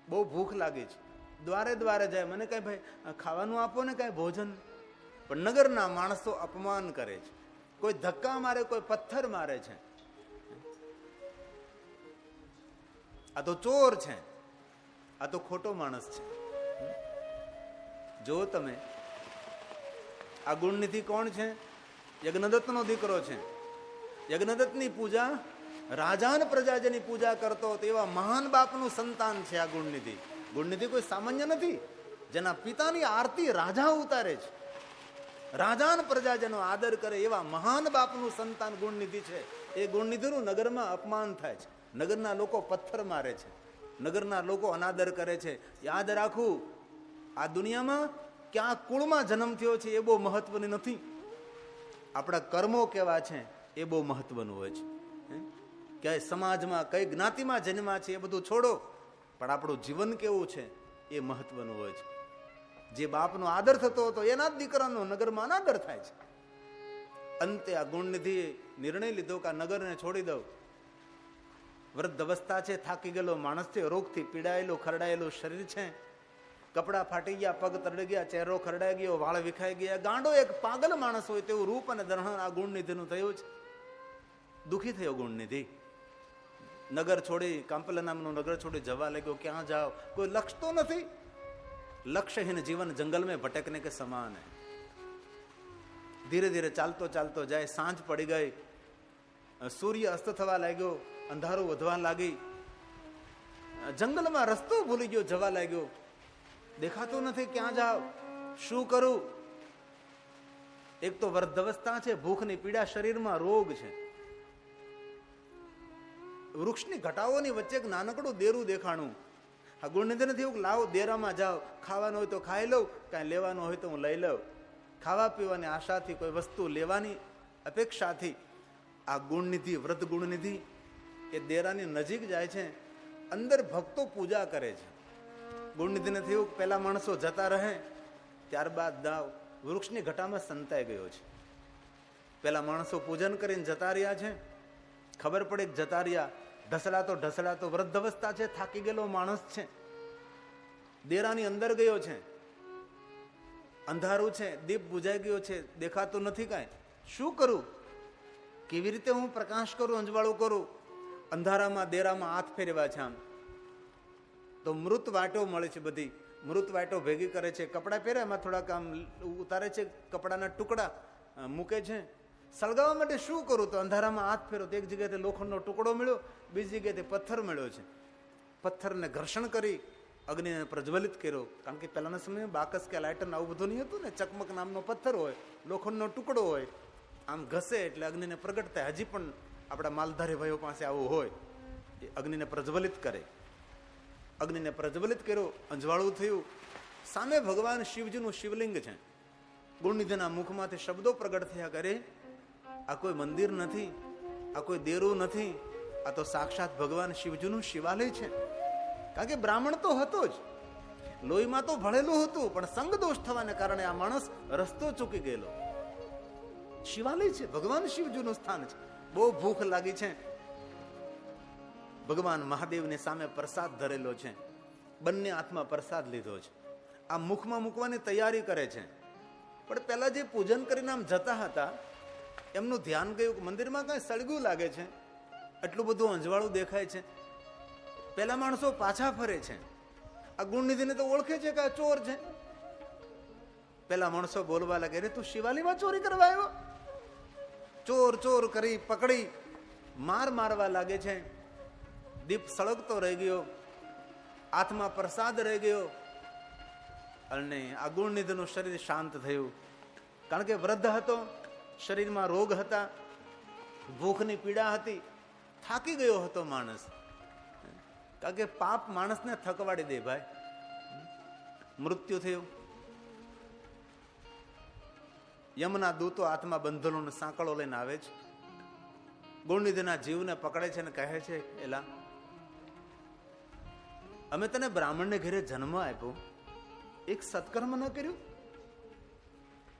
બહુ ભૂખ લાગી છે, દ્વારે દ્વારે જાય, મને કઈ ભાઈ ખાવાનું આપો ને, કઈ ભોજન. પણ નગરના માણસો અપમાન કરે છે. કોઈ ધક્કા મારે, કોઈ પથ્થર મારે છે. આ તો ચોર છે, આ તો ખોટો માણસ છે. જો તમે આ ગુણનિધિ કોણ છે? યજ્ઞદત્તનો દીકરો છે. યજ્ઞદત્તની પૂજા રાજાન પ્રજાજની પૂજા કરતો તેવા મહાન બાપનું સંતાન છે આ ગુણનિધિ. ગુણનિધિ કોઈ સામાન્ય નથી. જેના પિતાની આરતી રાજા ઉતારે છે, રાજાન પ્રજાજનો આદર કરે એવા મહાન બાપનું સંતાન ગુણનિધિ છે. એ ગુણનિધિનું નગરમાં અપમાન થાય છે. નગરના લોકો પથ્થર મારે છે, નગરના લોકો અનાદર કરે છે. યાદ રાખવું, આ દુનિયામાં ક્યાં કુળમાં જન્મ થયો છે એ બહુ મહત્વનું નથી. આપણા કર્મો કેવા છે એ બહુ મહત્વનું હોય છે. ક્યાંય સમાજમાં કઈ જ્ઞાતિમાં જન્મ્યા છે એ બધું છોડો, પણ આપણું જીવન કેવું છે એ મહત્વનું હોય છે. જે બાપનો આદર થતો હતો એના જ દીકરાનો નગરમાં અનાદર થાય છે. અંતે આ ગુણનિધિએ નિર્ણય લીધો કે આ નગરને છોડી દઉં. વૃદ્ધ અવસ્થા છે, થાકી ગયેલો માણસ છે, રોગથી પીડાયેલું ખરડાયેલું શરીર છે, કપડા ફાટી ગયા, પગ તરડી ગયા, ચહેરો ખરડાઈ ગયો, વાળ વિખાઈ ગયા, ગાંડો એક પાગલ માણસ હોય તેવું રૂપ અને દર્શન આ ગુણનિધિનું થયું છે. દુઃખી થયો ગુણનિધિ. નગર છોડી, કાંપલા નામનું નગર છોડી જવા લાગ્યો. ક્યાં જાઓ? કોઈ લક્ષ્ય તો નથી. લક્ષ્યહીન જીવન જંગલ में भटकने के समान है. ધીરે ધીરે ચાલતો ચાલતો જાય. સાંજ પડી ગઈ, સૂર્ય અસ્ત થવા લાગ્યો, અંધારું વધવા લાગી. જંગલમાં રસ્તો ભૂલી ગયો, જવા લાગ્યો. દેખાતું નથી, ક્યાં જાવ, શું કરું? એક તો વૃદ્ધાવસ્થા છે, ભૂખની પીડા, શરીરમાં રોગ છે. વૃક્ષની ઘટાઓની વચ્ચે એક નાનકડું દેરું દેખાણું. આ ગુણનિધિ નથી એવું, લાવો દેરામાં જાઓ, ખાવાનું હોય તો ખાઈ લઉં, કાંઈ લેવાનું હોય તો હું લઈ લઉં. ખાવા પીવાની આશાથી, કોઈ વસ્તુ લેવાની અપેક્ષાથી આ ગુણનિધિ, વૃદ્ધ ગુણનિધિ એ દેરાની નજીક જાય છે. અંદર ભક્તો પૂજા કરે છે. ગુણનિધિને થયું પેલા માણસો જતા રહે, ત્યારબાદ દાવ વૃક્ષની ઘટામાં સંતાઈ ગયો છે. પેલા માણસો પૂજન કરીને જતા રહ્યા છે. ખબર પડે કે જતા રહ્યા, ઢસડાતો વૃદ્ધ અવસ્થા છે, થાકી ગયેલો માણસ છે, દેરાની અંદર ગયો છે. અંધારું છે, દીપ બુજાઈ ગયો છે, દેખાતું નથી કાંઈ. શું કરું? કેવી રીતે હું પ્રકાશ કરું, અંજવાળું કરું? અંધારામાં દેરામાં હાથ ફેરવા છે. આમ તો મૃત વાટો મળે છે, બધી મૃત વાટો ભેગી કરે છે. કપડા પહેરે, એમાં થોડાક આમ ઉતારે છે, કપડાના ટુકડા મૂકે છે. સળગાવવા માટે શું કરું? તો અંધારામાં હાથ ફેરો તો એક જગ્યાએ લોખંડનો ટુકડો મળ્યો, બીજી જગ્યાએ પથ્થર મળ્યો છે. પથ્થરને ઘર્ષણ કરી અગ્નિને પ્રજ્વલિત કર્યો. કારણ કે પહેલાના સમયમાં બાકસ કે લાઇટર આવું બધું નહીં હતું ને. ચકમક નામનો પથ્થર હોય, લોખંડનો ટુકડો હોય, આમ ઘસે એટલે અગ્નિને પ્રગટ થાય. હજી પણ આપણા માલધારી ભાઈઓ પાસે આવું હોય, એ અગ્નિને પ્રજ્વલિત કરે. અગ્નિને પ્રજ્વલિત કર્યો, અંજવાળું થયું. સામે ભગવાન શિવજીનું શિવલિંગ છે. ગુણનિધિના મુખમાંથી શબ્દો પ્રગટ થયા કરે, આ કોઈ મંદિર નથી, આ કોઈ દેરું નથી, આ તો સાક્ષાત ભગવાન શિવજીનું શિવાલય છે. કારણ કે બ્રાહ્મણ તો હતો જ, લોહીમાં તો ભળેલું હતું, પણ સંગ દોષ થવાને કારણે આ માણસ રસ્તો ચૂકી ગયેલો. શિવાલય છે, ભગવાન શિવજીનું સ્થાન છે. બહુ ભૂખ લાગી છે. ભગવાન મહાદેવની સામે પ્રસાદ ધરેલો છે, બંને હાથમાં પ્રસાદ લીધો છે. આ મુખમાં મૂકવાની તૈયારી કરે છે. પણ પેલા જે પૂજન કરીને આમ જતા હતા, એમનું ધ્યાન ગયું કે મંદિરમાં કઈ સળગું લાગે છે, એટલું બધું અંજવાળું દેખાય છે. પેલા માણસો પાછા ફરે છે. આ ગુણનિધિને તો ઓળખે છે કે આ ચોર છે. પેલા માણસો બોલવા લાગે, રે તું શિવાલયમાં ચોરી કરવા આવ્યો? ચોર ચોર કરી પકડી મારવા લાગે છે. દીપ સળગતો રહી ગયો, હાથમાં પ્રસાદ રહી ગયો, અને આ ગુણનિધિનું શરીર શાંત થયું. કારણ કે વૃદ્ધ હતો, શરીરમાં રોગ હતા, ભૂખની પીડા હતી, થાકી ગયો હતો માણસ. કારણ કે પાપ માણસને થકવાડી દે ભાઈ. મૃત્યુ થયું. યમના દૂતો હાથમાં બંધનો સાંકળો લઈને આવે છે. ગુણનિધિના જીવને પકડે છે અને કહે છે, એલા અમે તને બ્રાહ્મણને ઘરે જન્મ આપ્યો, એક સત્કર્મ ન કર્યું?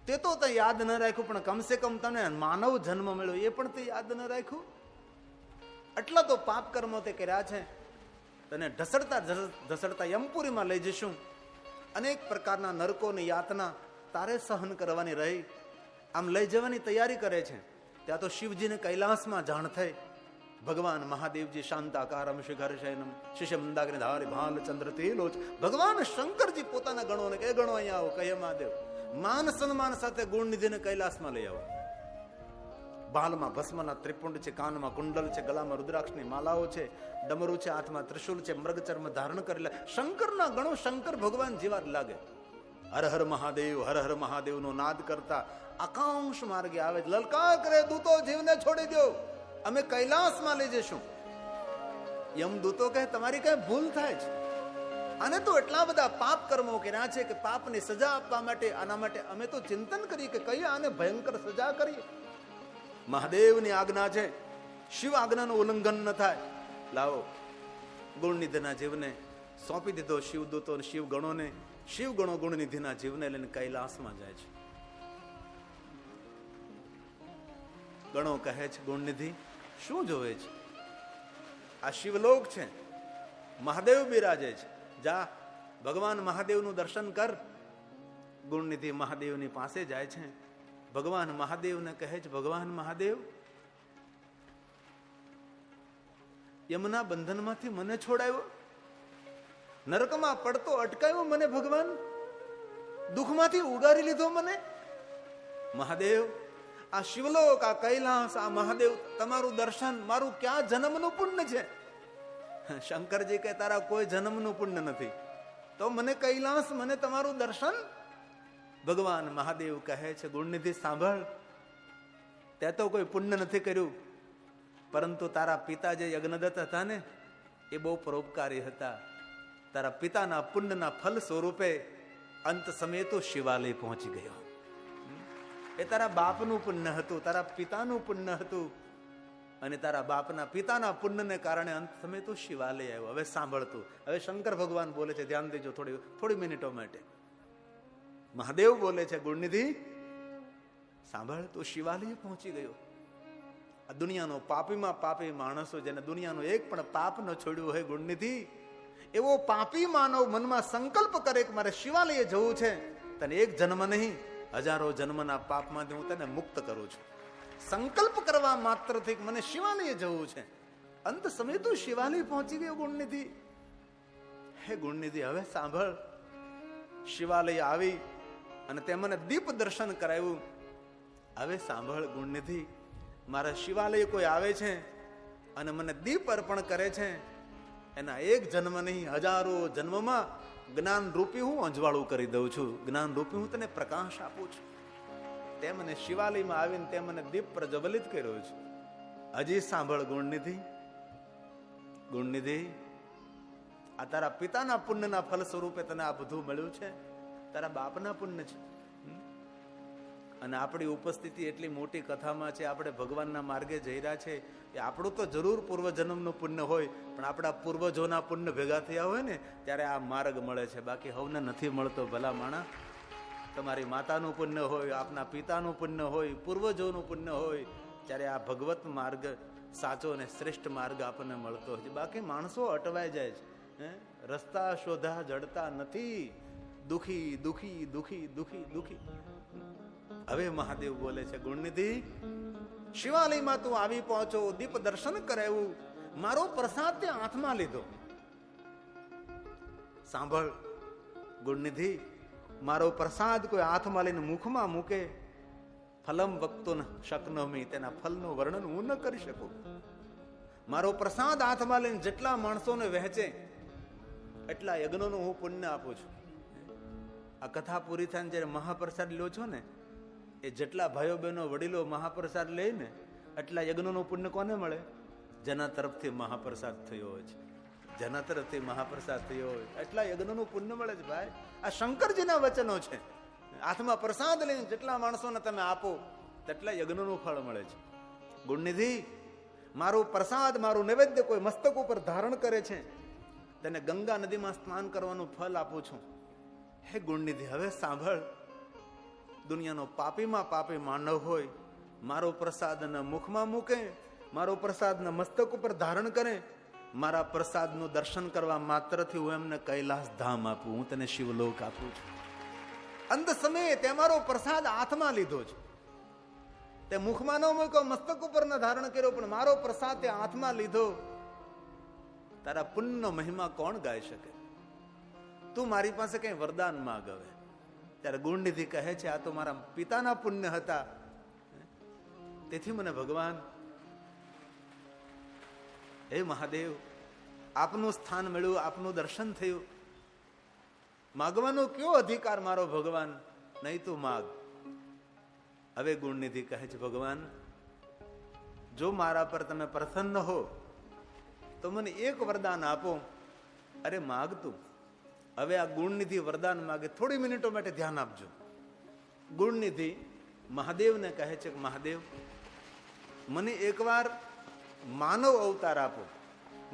તે તો યાદ ન રાખ્યું, પણ કમસે કમ તને માનવ જન્મ મળ્યો એ પણ તે યાદ ન રાખ્યું? એટલા તો પાપ કર્મો તે કર્યા છે. તને ઢસડતા યમપુરીમાં લઈ જઈશું. અનેક પ્રકારના નરકોની યાતના તારે સહન કરવાની રહી. આમ લઈ જવાની તૈયારી કરે છે. ત્યાં તો શિવજીને કૈલાસમાં જાણ થઈ. ભગવાન મહાદેવજી શાંતાકારમ શિખર શયનમ શિષ્ય મંદાગ્નિ ધારી ભાલ ચંદ્ર તેલોચ. ભગવાન શંકરજી પોતાના ગણોને કે ગણો અહીંયા આવો, કહે મહાદેવ માન સન્માન સાથે ગુણનિધિને કૈલાસમાં લઈ આવો. બાલમાં ભસ્મના ત્રિપુંડ છે, કાનમાં કુંડલ છે, ગળામાં રુદ્રાક્ષની માલાઓ છે, ડમરું છે, હાથમાં ત્રિશુલ છે, મૃગ ચર્મ ધારણ કરેલા શંકરના ગણો શંકર ભગવાન જેવા લાગે. હર હર મહાદેવ નો નાદ કરતા આકાંક્ષ માર્ગે આવે. લલકાર કરે દૂતો જીવને છોડી દો, અમે કૈલાસમાં લઈ જઈશું. યમદૂતો કહે તમારી કઈ ભૂલ થાય છે, આને તો એટલા બધા પાપ કર્મો કર્યા છે કે પાપની સજા આપવા માટે આના માટે અમે તો ચિંતન કરીએ કે કઈ આને ભયંકર સજા કરીએ. મહાદેવની આજ્ઞા છે, શિવ આજ્ઞાનું ઉલ્લંઘન ન થાય. લાવો ગુણનિધિના જીવને સોંપી દીધો શિવદૂતો શિવ ગણોને. શિવ ગણો ગુણનિધિના જીવને લઈને કૈલાસમાં જાય છે. ગણો કહે છે ગુણનિધિ શું જોવે છે? આ શિવલોક છે, મહાદેવ બિરાજે છે, જા ભગવાન મહાદેવનું દર્શન કર. ગુણનિધિ મહાદેવની પાસે જાય છે. ભગવાન મહાદેવને કહે છે ભગવાન મહાદેવ, યમના બંધનમાંથી મને છોડાયો, નરકમાં પડતો અટકાયો મને ભગવાન, દુઃખમાંથી ઉગારી લીધો મને. મહાદેવ આ શિવલોક, આ કૈલાસ, આ મહાદેવ તમારું દર્શન મારું ક્યાં જન્મનું પુણ્ય છે? શંકરજી કે તારા કોઈ જન્મનું પુણ્ય નથી, તો મને કૈલાસ, મને તમારું દર્શન. ભગવાન મહાદેવ કહે છે ગુણનિધિ સાંભળ, તે તો કોઈ પુણ્ય નથી કર્યું, પરંતુ તારા પિતા જે યજ્ઞદત્ત હતા ને એ બહુ પરોપકારી હતા. તારા પિતાના પુણ્યના ફલ સ્વરૂપે અંત સમયે તો શિવાલય પહોંચી ગયો. એ તારા બાપનું પુણ્ય હતું, તારા પિતાનું પુણ્ય હતું, અને તારા બાપના પિતાના પુણ્યને કારણે અંત સમયે તો શિવાલય આવ્યો. હવે સાંભળતું, હવે શંકર ભગવાન બોલે છે, ધ્યાન દેજો થોડી મિનિટો માટે. મહાદેવ બોલે છે ગુણનિધિ સાંભળ, તું શિવાલય પહોંચી ગયો. આ દુનિયાનો પાપીમાં પાપી માણસો જેને દુનિયાનો એક પણ પાપ ન છોડ્યું હોય ગુણનિધિ, એવો પાપી માનવ મનમાં સંકલ્પ કરે કે મારે શિવાલય જવું છે, તને એક જન્મ નહીં હજારો જન્મના પાપમાંથી હું તને મુક્ત કરું છું. સંકલ્પ કરવા માત્રથી મને શિવાલય જવું છે. અંત સમય તું શિવાલય પહોંચી ગયો ગુણનિધિ. હે ગુણનિધિ હવે સાંભળ, શિવાલય આવી અને તે મને દીપ દર્શન કરાવ્યું. હવે સાંભળ ગુણનિધિ, મારા શિવાલય કોઈ આવે છે અને મને દીપ અર્પણ કરે છે, એના એક જન્મ નહીં હજારો જન્મમાં જ્ઞાન રૂપી હું અંજવાળું કરી દઉં છું, જ્ઞાન રૂપી હું તને પ્રકાશ આપું છું. તે મને શિવાલયમાં આવીને તે મને દીપ પ્રજ્વલિત કર્યો છે. હજી સાંભળ ગુણનિધિ, ગુણનિધિ આ તારા પિતાના પુણ્યના ફલ સ્વરૂપે તને આ બધું મળ્યું છે, તારા બાપના પુણ્ય છે. અને આપણી ઉપસ્થિતિ એટલી મોટી કથામાં છે, આપણે ભગવાનના માર્ગે જઈ રહ્યા છે, એ આપણું તો જરૂર પૂર્વજન્મનું પુણ્ય હોય, પણ આપણા પૂર્વજોના પુણ્ય ભેગા થયા હોય ને ત્યારે આ માર્ગ મળે છે, બાકી હવને નથી મળતો. ભલા માણા, તમારી માતાનું પુણ્ય હોય, આપના પિતાનું પુણ્ય હોય, પૂર્વજોનું પુણ્ય હોય, ત્યારે આ ભગવત માર્ગ સાચો અને શ્રેષ્ઠ માર્ગ આપણને મળતો હોય છે. બાકી માણસો અટવાઈ જાય છે, રસ્તા શોધા જડતા નથી, દુખી દુખી દુખી દુખી દુખી. હવે મહાદેવ બોલે છે ગુણનિધિ, શિવાલયમાં તું આવી પહોંચો, દીપ દર્શન કરાવ્યું, મારો પ્રસાદ તે હાથમાં લીધો. સાંભળ ગુણનિધિ, મારો પ્રસાદ કોઈ હાથમાં લઈને મુખમાં મૂકે, ફલમ વક્તો શકનોમી, તેના ફલનું વર્ણન હું ન કરી શકું. મારો પ્રસાદ હાથમાં લઈને જેટલા માણસોને વહેંચે એટલા યજ્ઞોનું હું પુણ્ય આપું છું. આ કથા પૂરી થાય જયારે મહાપ્રસાદ લ્યો છો ને, એ જેટલા ભાઈઓ બહેનો વડીલો મહાપ્રસાદ લે ને એટલા યજ્ઞોનું પુણ્ય કોને મળે? જેના તરફથી મહાપ્રસાદ થયો હોય છે, જેના તરફથી મહાપ્રસાદ થયો હોય એટલા યજ્ઞોનું પુણ્ય મળે છે. ભાઈ આ શંકરજીના વચનો છે. હાથમાં પ્રસાદ લઈને જેટલા માણસોને તમે આપો તેટલા યજ્ઞનું ફળ મળે છે. ગુણનિધિ, મારો પ્રસાદ, મારું નૈવેદ્ય કોઈ મસ્તક ઉપર ધારણ કરે છે, તેને ગંગા નદીમાં સ્નાન કરવાનું ફળ આપું છું. હે ગુણનિધિ હવે સાંભળ, દુનિયાનો પાપીમાં પાપી માનવ હોય, મારો પ્રસાદના મુખમાં મૂકે, મારો પ્રસાદના મસ્તક ઉપર ધારણ કરે, મારા પ્રસાદનું દર્શન કરવા માત્રથી હું એમને કૈલાસ ધામ આપું, હું તને શિવલોક આપું છું. અંત સમયે તે મારો પ્રસાદ હાથમાં લીધો છે. તે મુખમાં ન મૂક્યો, મસ્તક ઉપર ન ધારણ કર્યો, પણ મારો પ્રસાદ તે હાથમાં લીધો. તારા પુણ્યનો મહિમા કોણ ગાઈ શકે? તું મારી પાસે કઈ વરદાન માંગ હવે. ત્યારે ગુણનિધિ કહે છે, આ તો મારા પિતાના પુણ્ય હતા, તેથી મને ભગવાન, હે મહાદેવ, આપનું સ્થાન મળ્યું, આપનું દર્શન થયું, માગવાનો કયો અધિકાર મારો ભગવાન? નહીં તું માગ. હવે ગુણનિધિ કહે છે, ભગવાન, જો મારા પર તમે પ્રસન્ન હો તો મને એક વરદાન આપો. અરે માગ તું. હવે આ ગુણનિધિ વરદાન માગે. થોડી મિનિટો માટે ધ્યાન આપજો. ગુણનિધિ મહાદેવને કહે છે કે મહાદેવ, મને એકવાર માનવ અવતાર આપો,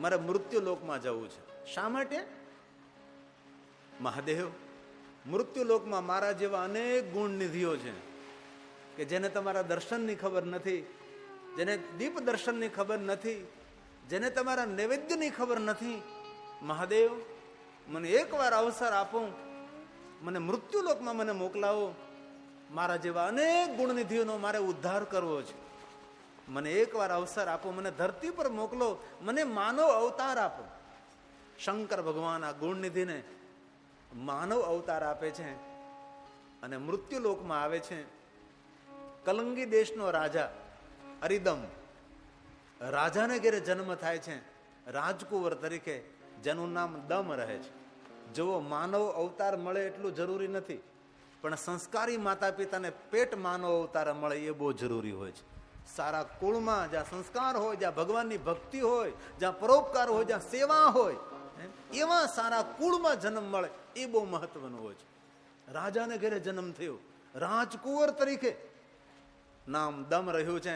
મારે મૃત્યુ લોકમાં જવું છે. શા માટે? મહાદેવ, મૃત્યુ લોકમાં મારા જેવા અનેક ગુણનિધિઓ છે કે જેને તમારા દર્શનની ખબર નથી, જેને દીપ દર્શનની ખબર નથી, જેને તમારા નૈવેદ્યની ખબર નથી. મહાદેવ, મને એકવાર અવસર આપો, મને મૃત્યુ લોકમાં મને મોકલાવો. મારા જેવા અનેક ગુણનિધિઓનો મારે ઉદ્ધાર કરવો છે. મને એકવાર અવસર આપો, મને ધરતી પર મોકલો, મને માનવ અવતાર આપો. શંકર ભગવાન આ ગુણનિધિને માનવ અવતાર આપે છે અને મૃત્યુ લોકમાં આવે છે. કલંગી દેશનો રાજા અરિદમ, રાજાને ઘેરે જન્મ થાય છે રાજકુંવર તરીકે, જેનું નામ દમ રહે છે. જેવો માનવ અવતાર મળે એટલું જરૂરી નથી, પણ સંસ્કારી માતા પિતાને પેટ માનવ અવતાર મળે એ બહુ જરૂરી હોય છે. સારા કુળમાં જ્યાં સંસ્કાર હોય, જ્યાં ભગવાનની ભક્તિ હોય, જ્યાં પરોપકાર હોય, જ્યાં સેવા હોય, એવા સારા કુળમાં જન્મ મળે એ બહુ મહત્વનું હોય છે. રાજાને ઘરે જન્મ થયો, રાજકુંવર તરીકે નામ દમ રહ્યું છે.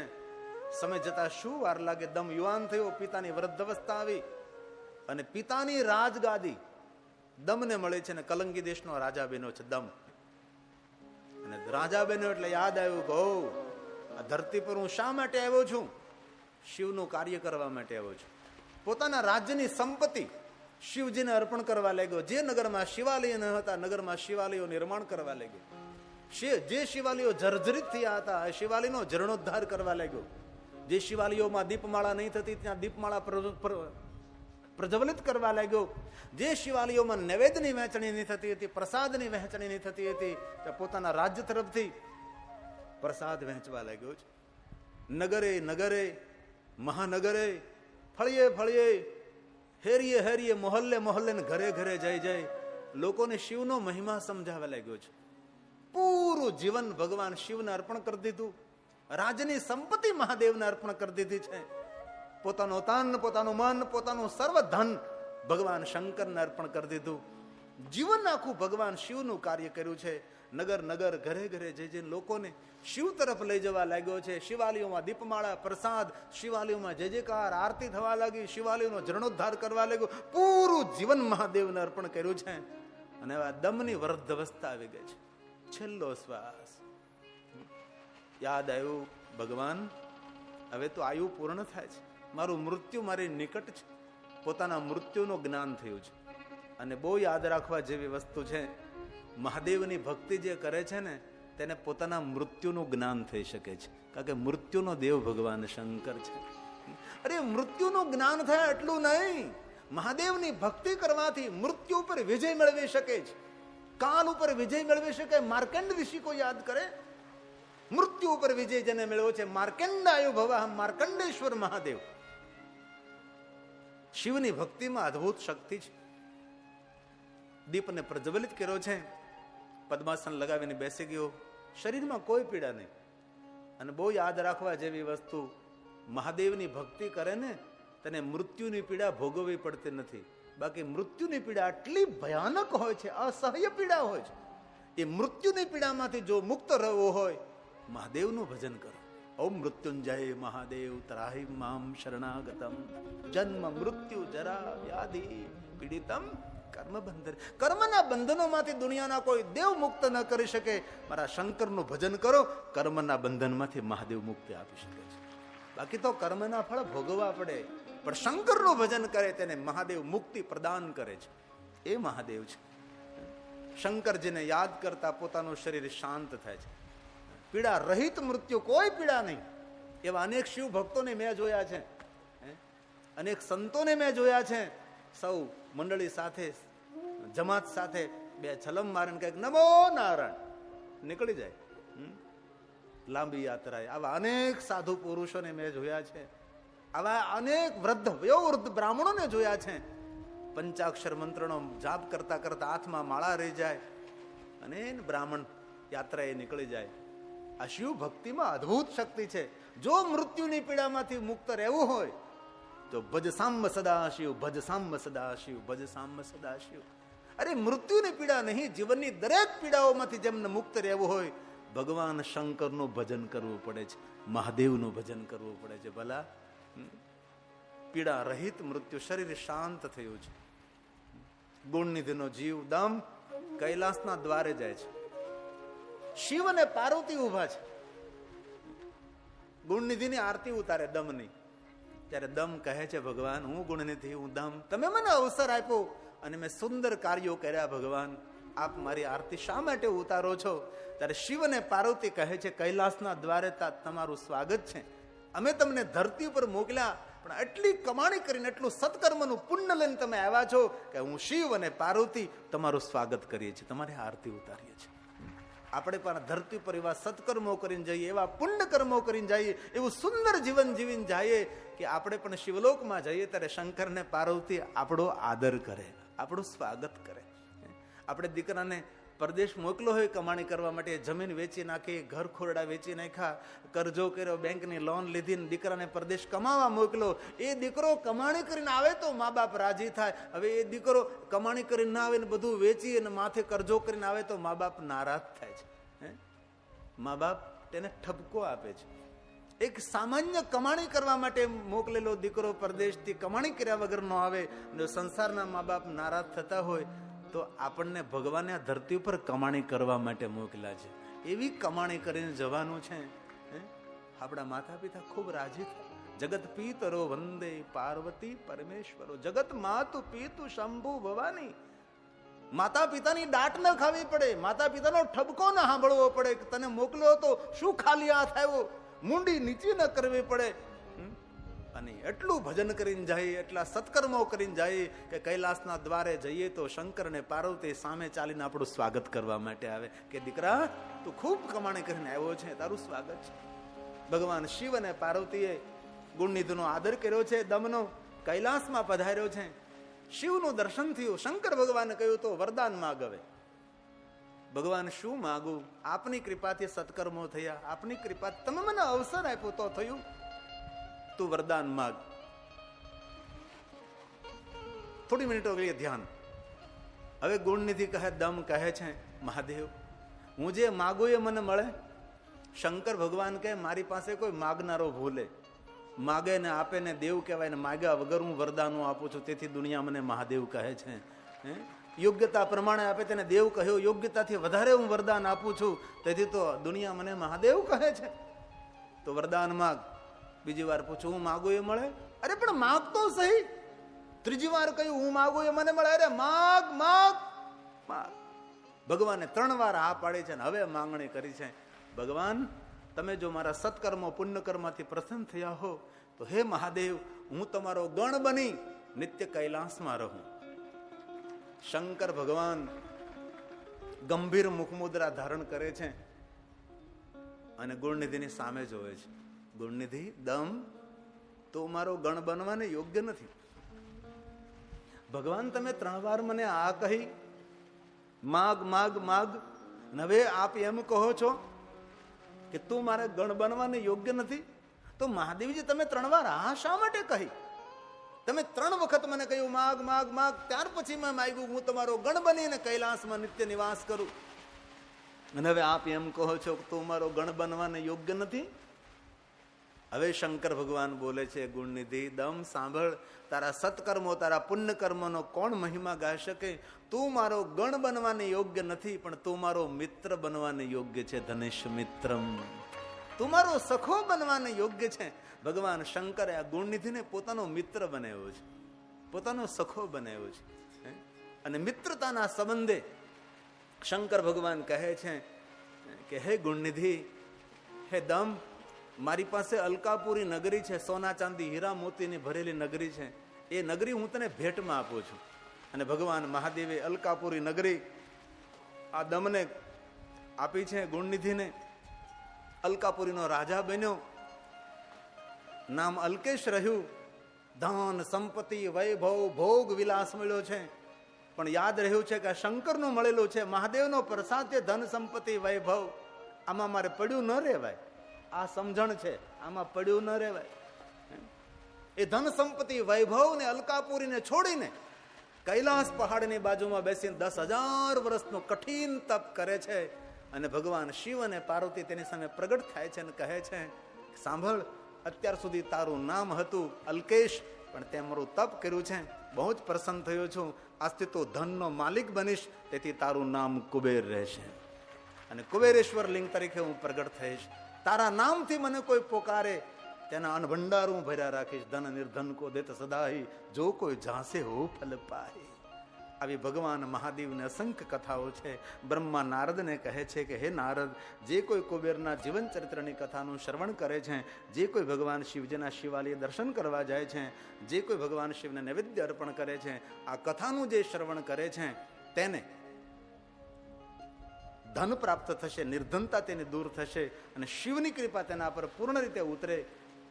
સમય જતા શું વાર લાગે, દમ યુવાન થયો, પિતાની વૃદ્ધાવસ્થા આવી અને પિતાની રાજગાદી દમને મળે છે. ને કલંગી દેશનો રાજા બન્યો છે દમ. અને રાજા બન્યો એટલે યાદ આવ્યું કે આ ધરતી પર હું શા માટે આવ્યો છું? શિવનું કાર્ય કરવા માટે આવ્યો છું. પોતાના રાજ્યની સંપત્તિ શિવજીને અર્પણ કરવા લાગ્યો. જે નગરમાં શિવાલય ન હતા, નગરમાં શિવાલયો નિર્માણ કરવા લાગ્યો. જે શિવાલયો જર્જરિત થયા હતા, એ શિવાલયનો જીર્ણોદ્ધાર કરવા લાગ્યો. જે શિવાલયોમાં દીપમાળા નહીં થતી, ત્યાં દીપમાળા પ્રજ્વલિત કરવા લાગ્યો. જે શિવાલયોમાં નૈવેદ્યની વહેંચણી નહીં થતી હતી, પ્રસાદની વહેંચણી નહીં થતી હતી, ત્યાં પોતાના રાજ્ય તરફથી પ્રસાદ વહેંચવા લાગ્યો છે. નગરે નગરે, મહાનગરે, ફળિયે ફળિયે, હેરીએ હેરીએ, મોહલ્લે મોહલ્લે, ઘરે ઘરે જઈ જઈ લોકોને શિવનો મહિમા સમજાવવા લાગ્યો છે. પૂરું જીવન ભગવાન શિવને અર્પણ કરી દીધું. રાજ્યની સંપત્તિ મહાદેવને અર્પણ કરી દીધી છે. પોતાનો તન, પોતાનું મન, પોતાનું સર્વ ધન ભગવાન શંકરને અર્પણ કરી દીધું. જીવન આખું ભગવાન શિવનું કાર્ય કર્યું છે. નગર નગર, ઘરે ઘરે જઈ જઈને લોકોને શિવ તરફ લઈ જવા લાગ્યો છે. શિવાલયોમાં દીપમાળા, પ્રસાદ, શિવાલયોમાં જય જયકાર, આરતી થવા લાગી, શિવાલયોનો જીર્ણોદ્ધાર કરવા લાગ્યો. પૂરું જીવન મહાદેવને અર્પણ કર્યું છે. અને આ દમની વૃદ્ધાવસ્થા આવી ગઈ છે, છેલ્લો શ્વાસ. યાદ આવ્યું, ભગવાન હવે તો આયુ પૂર્ણ થાય છે, મારું મૃત્યુ મારી નિકટ છે. પોતાના મૃત્યુનું જ્ઞાન થયું છે. અને બહુ યાદ રાખવા જેવી વસ્તુ છે, મહાદેવની ભક્તિ જે કરે છે ને તેને પોતાના મૃત્યુનું જ્ઞાન થઈ શકે છે. કારણ કે મૃત્યુનો દેવ ભગવાન શંકર છે. અરે મૃત્યુનું જ્ઞાન થાય એટલું નહીં, મહાદેવની ભક્તિ કરવાથી મૃત્યુ ઉપર વિજય મેળવી શકે છે, કાલ ઉપર વિજય મેળવી શકે. માર્કંડ ઋષિ કો યાદ કરે, મૃત્યુ ઉપર વિજય જેને મેળવ્યો છે, માર્કંડાયુ ભવા માર્કંડેશ્વર મહાદેવ. શિવની ભક્તિમાં અદભુત શક્તિ છે. દીપને પ્રજ્વલિત કર્યો છે, પદ્માસન લગાવીને બેસી ગયો, શરીરમાં કોઈ પીડા નહીં. અને બહુ યાદ રાખવા જેવી વસ્તુ, મહાદેવની ભક્તિ કરે ને તેને મૃત્યુની પીડા ભોગવવી પડતી નથી. બાકી મૃત્યુની પીડા આટલી ભયાનક હોય છે, અસહ્ય પીડા હોય છે. એ મૃત્યુની પીડામાંથી જો મુક્ત રહેવો હોય, મહાદેવનું ભજન કરો. ઓમ મૃત્યુંજય મહાદેવ ત્રાહિ મામ શરણાગતમ જન્મ મૃત્યુ જરા વ્યાધિ પીડિતમ કર્મ બંધન. કર્મના બંધનોમાંથી દુનિયાના કોઈ દેવ મુક્ત ન કરી શકે. મારા શંકરનું ભજન કરો, કર્મના બંધનમાંથી મહાદેવ મુક્તિ આપી શકે છે. બાકી તો કર્મના ફળ ભોગવવા પડે, પણ શંકરનું ભજન કરે તેને મહાદેવ મુક્તિ પ્રદાન કરે છે. એ મહાદેવ છે. શંકરજીને યાદ કરતા પોતાનું શરીર શાંત થાય છે. પીડા રહિત મૃત્યુ, કોઈ પીડા નહીં. એવા અનેક શિવ ભક્તોને મેં જોયા છે, અનેક સંતોને મેં જોયા છે. સૌ મંડળી સાથે, જમાત સાથે બે છલમ મારીને કઈક નમો નારાયણ નીકળી જાય લાંબી યાત્રાએ. આવા અનેક સાધુ પુરુષોને મેં જોયા છે. આવા અનેક વૃદ્ધ વયોવૃદ્ધ બ્રાહ્મણોને જોયા છે. પંચાક્ષર મંત્રનો જાપ કરતા કરતા હાથમાં માળા રહી જાય અને બ્રાહ્મણ યાત્રાએ નીકળી જાય. આ શિવ ભક્તિમાં અદ્ભુત શક્તિ છે. જો મૃત્યુની પીડામાંથી મુક્ત રહેવું હોય તો ભજ સાંબ સદાશિવ, ભજ સાંબ સદાશિવ, ભજ સાંબ સદાશિવ. અરે મૃત્યુની પીડા નહીં, જીવનની દરેક પીડાઓમાંથી જેમને મુક્ત રહેવું હોય ભગવાન શંકરનું ભજન કરવું પડે છે, મહાદેવનું ભજન કરવું પડે છે. ભલા પીડા રહિત મૃત્યુ, શરીર શાંત થયું છે. ગુણનિધિનો જીવ દમ કૈલાસના દ્વારે જાય છે. શિવ અને પાર્વતી ઉભા છે. ગુણનિધિની આરતી ઉતારે દમની. ત્યારે દમ કહે છે, ભગવાન હું ગુણનિધિ, હું દમ, તમે મને અવસર આપ્યો અને મેં સુંદર કાર્યો કર્યા. ભગવાન આપ મારી આરતી શા માટે ઉતારો છો? ત્યારે શિવ અને પાર્વતી કહે છે, કૈલાસના દ્વારે તમારું સ્વાગત છે. અમે તમને ધરતી ઉપર મોકલ્યા, પણ આટલી કમાણી કરીને એટલું સત્કર્મનું પુણ્ય લઈને તમે આવ્યા છો કે હું શિવ અને પાર્વતી તમારું સ્વાગત કરીએ છીએ, તમારી આરતી ઉતારીએ છીએ. આપણે પણ ધરતી પર એવા સત્કર્મો કરીને જઈએ, એવા પુણ્ય કર્મો કરીને જઈએ, એવું સુંદર જીવન જીવીને જઈએ કે આપણે પણ શિવલોકમાં જઈએ ત્યારે શંકર ને પાર્વતી આપણો આદર કરે, આપણું સ્વાગત કરે. આપણે દીકરાને પરદેશ મોકલો હોય કમાણી કરવા માટે, જમીન વેચી નાખી, ઘર ખોરડા વેચી નાખ્યા, કરજો કર્યો, બેંકની લોન લીધી, દીકરાને પરદેશ કમાવા મોકલો. એ દીકરો કમાણી કરીને આવે તો મા બાપ રાજી થાય. હવે એ દીકરો કમાણી કરીને ના આવે ને બધું વેચી અને માથે કરજો કરીને આવે તો મા બાપ નારાજ થાય છે. મા બાપ તેને ઠપકો આપે છે. એક સામાન્ય કમાણી કરવા માટે મોકલેલો દીકરો પરદેશથી કમાણી કર્યા વગર ન આવે, સંસારના મા બાપ નારાજ થતા હોય તો આપણને ભગવાને આ ધરતી ઉપર કમાણી કરવા માટે મોકલ્યા છે. એવી કમાણી કરીને જવાનું છે. આપણા માતા પિતા ખૂબ રાજી થાય. જગત પિતરો વંદે પાર્વતી પરમેશ્વરો, જગત માતુ પિતુ શંભુ ભવાની. માતા પિતાની દાટ ન ખાવી પડે, માતા પિતાનો ઠપકો ન સાંભળવો પડે કે તને મોકલ્યો તો શું ખાલી હાથ આવ્યો, મુંડી નીચી ન કરવી પડે. અને એટલું ભજન કરીને જાય, એટલા સત્કર્મો કરીને જાય કે કૈલાસના દ્વારે જઈએ તો શંકર અને પાર્વતી સામે ચાલીને આપણું સ્વાગત કરવા માટે આવે કે દીકરા તું ખૂબ કમાણી કરીને આવ્યો છે, તારું સ્વાગત છે. ભગવાન શિવ અને પાર્વતીએ ગુણનિધિનો આદર કર્યો છે, દમનો કૈલાસમાં પધાર્યો છે. શિવનું દર્શન થયું. શંકર ભગવાને કહ્યું તો વરદાન માગ. હવે ભગવાન શું માગું? આપની કૃપાથી સત્કર્મો થયા, આપની કૃપાથી તમે મને અવસર આપ્યો તો થયું. તું વરદાન માગ. થોડી મિનિટો લઈએ ધ્યાન. હવે ગુણનિધિ કહે, દમ કહે છે, મહાદેવ હું જે માગું એ મને મળે. શંકર ભગવાન કહે, મારી પાસે કોઈ માગનારો ભૂલે, માગે ને આપે ને દેવ કહેવાય, ને માગ્યા વગર હું વરદાનો આપું છું, તેથી દુનિયા મને મહાદેવ કહે છે. યોગ્યતા પ્રમાણે આપે તેને દેવ કહ્યું, યોગ્યતાથી વધારે હું વરદાન આપું છું, તેથી તો દુનિયા મને મહાદેવ કહે છે. તો વરદાન માગ. બીજી વાર પૂછું, હું માગું એ મળે? અરે પણ માગ તો સહી. ત્રીજી વાર કહ્યું, હું માગું એ મને મળે. અરે માગ માગ માગ. ભગવાને 3 વાર હા પાડી છે, હવે માંગણી કરી છે. ભગવાન તમે જો મારા સત્કર્મો પુણ્યકર્મથી પ્રસન્ન થયા હો તો હે મહાદેવ હું તમારો ગણ બની નિત્ય કૈલાસમાં રહું. શંકર ભગવાન ગંભીર મુખમુદ્રા ધારણ કરે છે અને ગુણનિધિની સામે જોવે છે. ગુણનિધિ, દમ તો મારો ગણ બનવાને યોગ્ય નથી. ભગવાન તમે 3 વાર મને આ કહી માગ માગ માગ, હવે આપ એમ કહો છો કે તું મારે ગણ બનવાને યોગ્ય નથી. તો મહાદેવજી તમે 3 વાર આ શા માટે કહી? તમે 3 વખત મને કહ્યું માગ માગ માગ, ત્યાર પછી મેં માગ્યું હું તમારો ગણ બનીને કૈલાસમાં નિત્ય નિવાસ કરું, અને હવે આપ એમ કહો છો કે તું મારો ગણ બનવાને યોગ્ય નથી. હવે શંકર ભગવાન બોલે છે, ગુણનિધિ દમ સાંભળ, તારા સત્કર્મો તારા પુણ્ય કર્મોનો કોણ મહિમા ગાઈ શકે? તું મારો ગણ બનવાને યોગ્ય નથી, પણ તું મારો મિત્ર બનવાને યોગ્ય છે. ધનેશ મિત્રમ, તું મારો સખો બનવાને યોગ્ય છે. ભગવાન શંકરે આ ગુણનિધિને પોતાનો મિત્ર બનાવ્યો છે, પોતાનો સખો બનાવ્યો છે. અને મિત્રતાના સંબંધે શંકર ભગવાન કહે છે કે હે ગુણનિધિ, હે દમ, મારી પાસે અલકાપુરી નગરી છે, સોના ચાંદી હીરા મોતીની ભરેલી નગરી છે, એ નગરી હું તને ભેટમાં આપું છું. અને ભગવાન મહાદેવે અલકાપુરી નગરી આ દમને આપી છે, ગુણનિધિને. અલકાપુરીનો રાજા બન્યો, નામ અલ્કેશ રહ્યું. ધન સંપત્તિ વૈભવ ભોગ વિલાસ મળ્યો છે, પણ યાદ રહ્યું છે કે શંકરનું મળેલું છે, મહાદેવનો પ્રસાદ છે, ધન સંપત્તિ વૈભવ. આમાં મારે પડ્યું ન રહેવાય. આ સમજણ છે, આમાં પડ્યું ન રહેવાય. એ ધન સંપત્તિ વૈભવ ને અલકાપુરીને છોડીને કૈલાસ પહાડની બાજુમાં બેસીને 10,000 વર્ષનું કઠિન તપ કરે છે. અને ભગવાન શિવ અને પાર્વતી તેની સામે પ્રગટ થાય છે અને કહે છે, સાંભળ, અત્યાર સુધી તારું નામ હતું અલ્કેશ, પણ તે મારું તપ કર્યું છે, બહુ જ પ્રસન્ન થયો છું. આજથી તું ધનનો માલિક બનીશ, તેથી તારું નામ કુબેર રહેશે અને કુબેરેશ્વર લિંગ તરીકે હું પ્રગટ થઈશ. તારા નામથી મને કોઈ પોકારે તેના અનભંડાર હું ભર્યા રાખીશ. ધન નિર્ધન કો દેત સદાહી, જો કોઈ ઝાંસે હો ફલ પાહી. આવી ભગવાન મહાદેવની અસંખ્ય કથાઓ છે. બ્રહ્મા નારદને કહે છે કે હે નારદ, જે કોઈ કુબેરના જીવન ચરિત્રની કથાનું શ્રવણ કરે છે, જે કોઈ ભગવાન શિવજીના શિવાલય દર્શન કરવા જાય છે, જે કોઈ ભગવાન શિવને નૈવેદ્ય અર્પણ કરે છે, આ કથાનું જે શ્રવણ કરે છે તેને ધન પ્રાપ્ત થશે, નિર્ધનતા તેની દૂર થશે અને શિવની કૃપા તેના પર પૂર્ણ રીતે ઉતરે,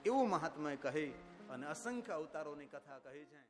એવું મહાત્માએ કહી અને અસંખ્ય અવતારોની કથા કહી છે.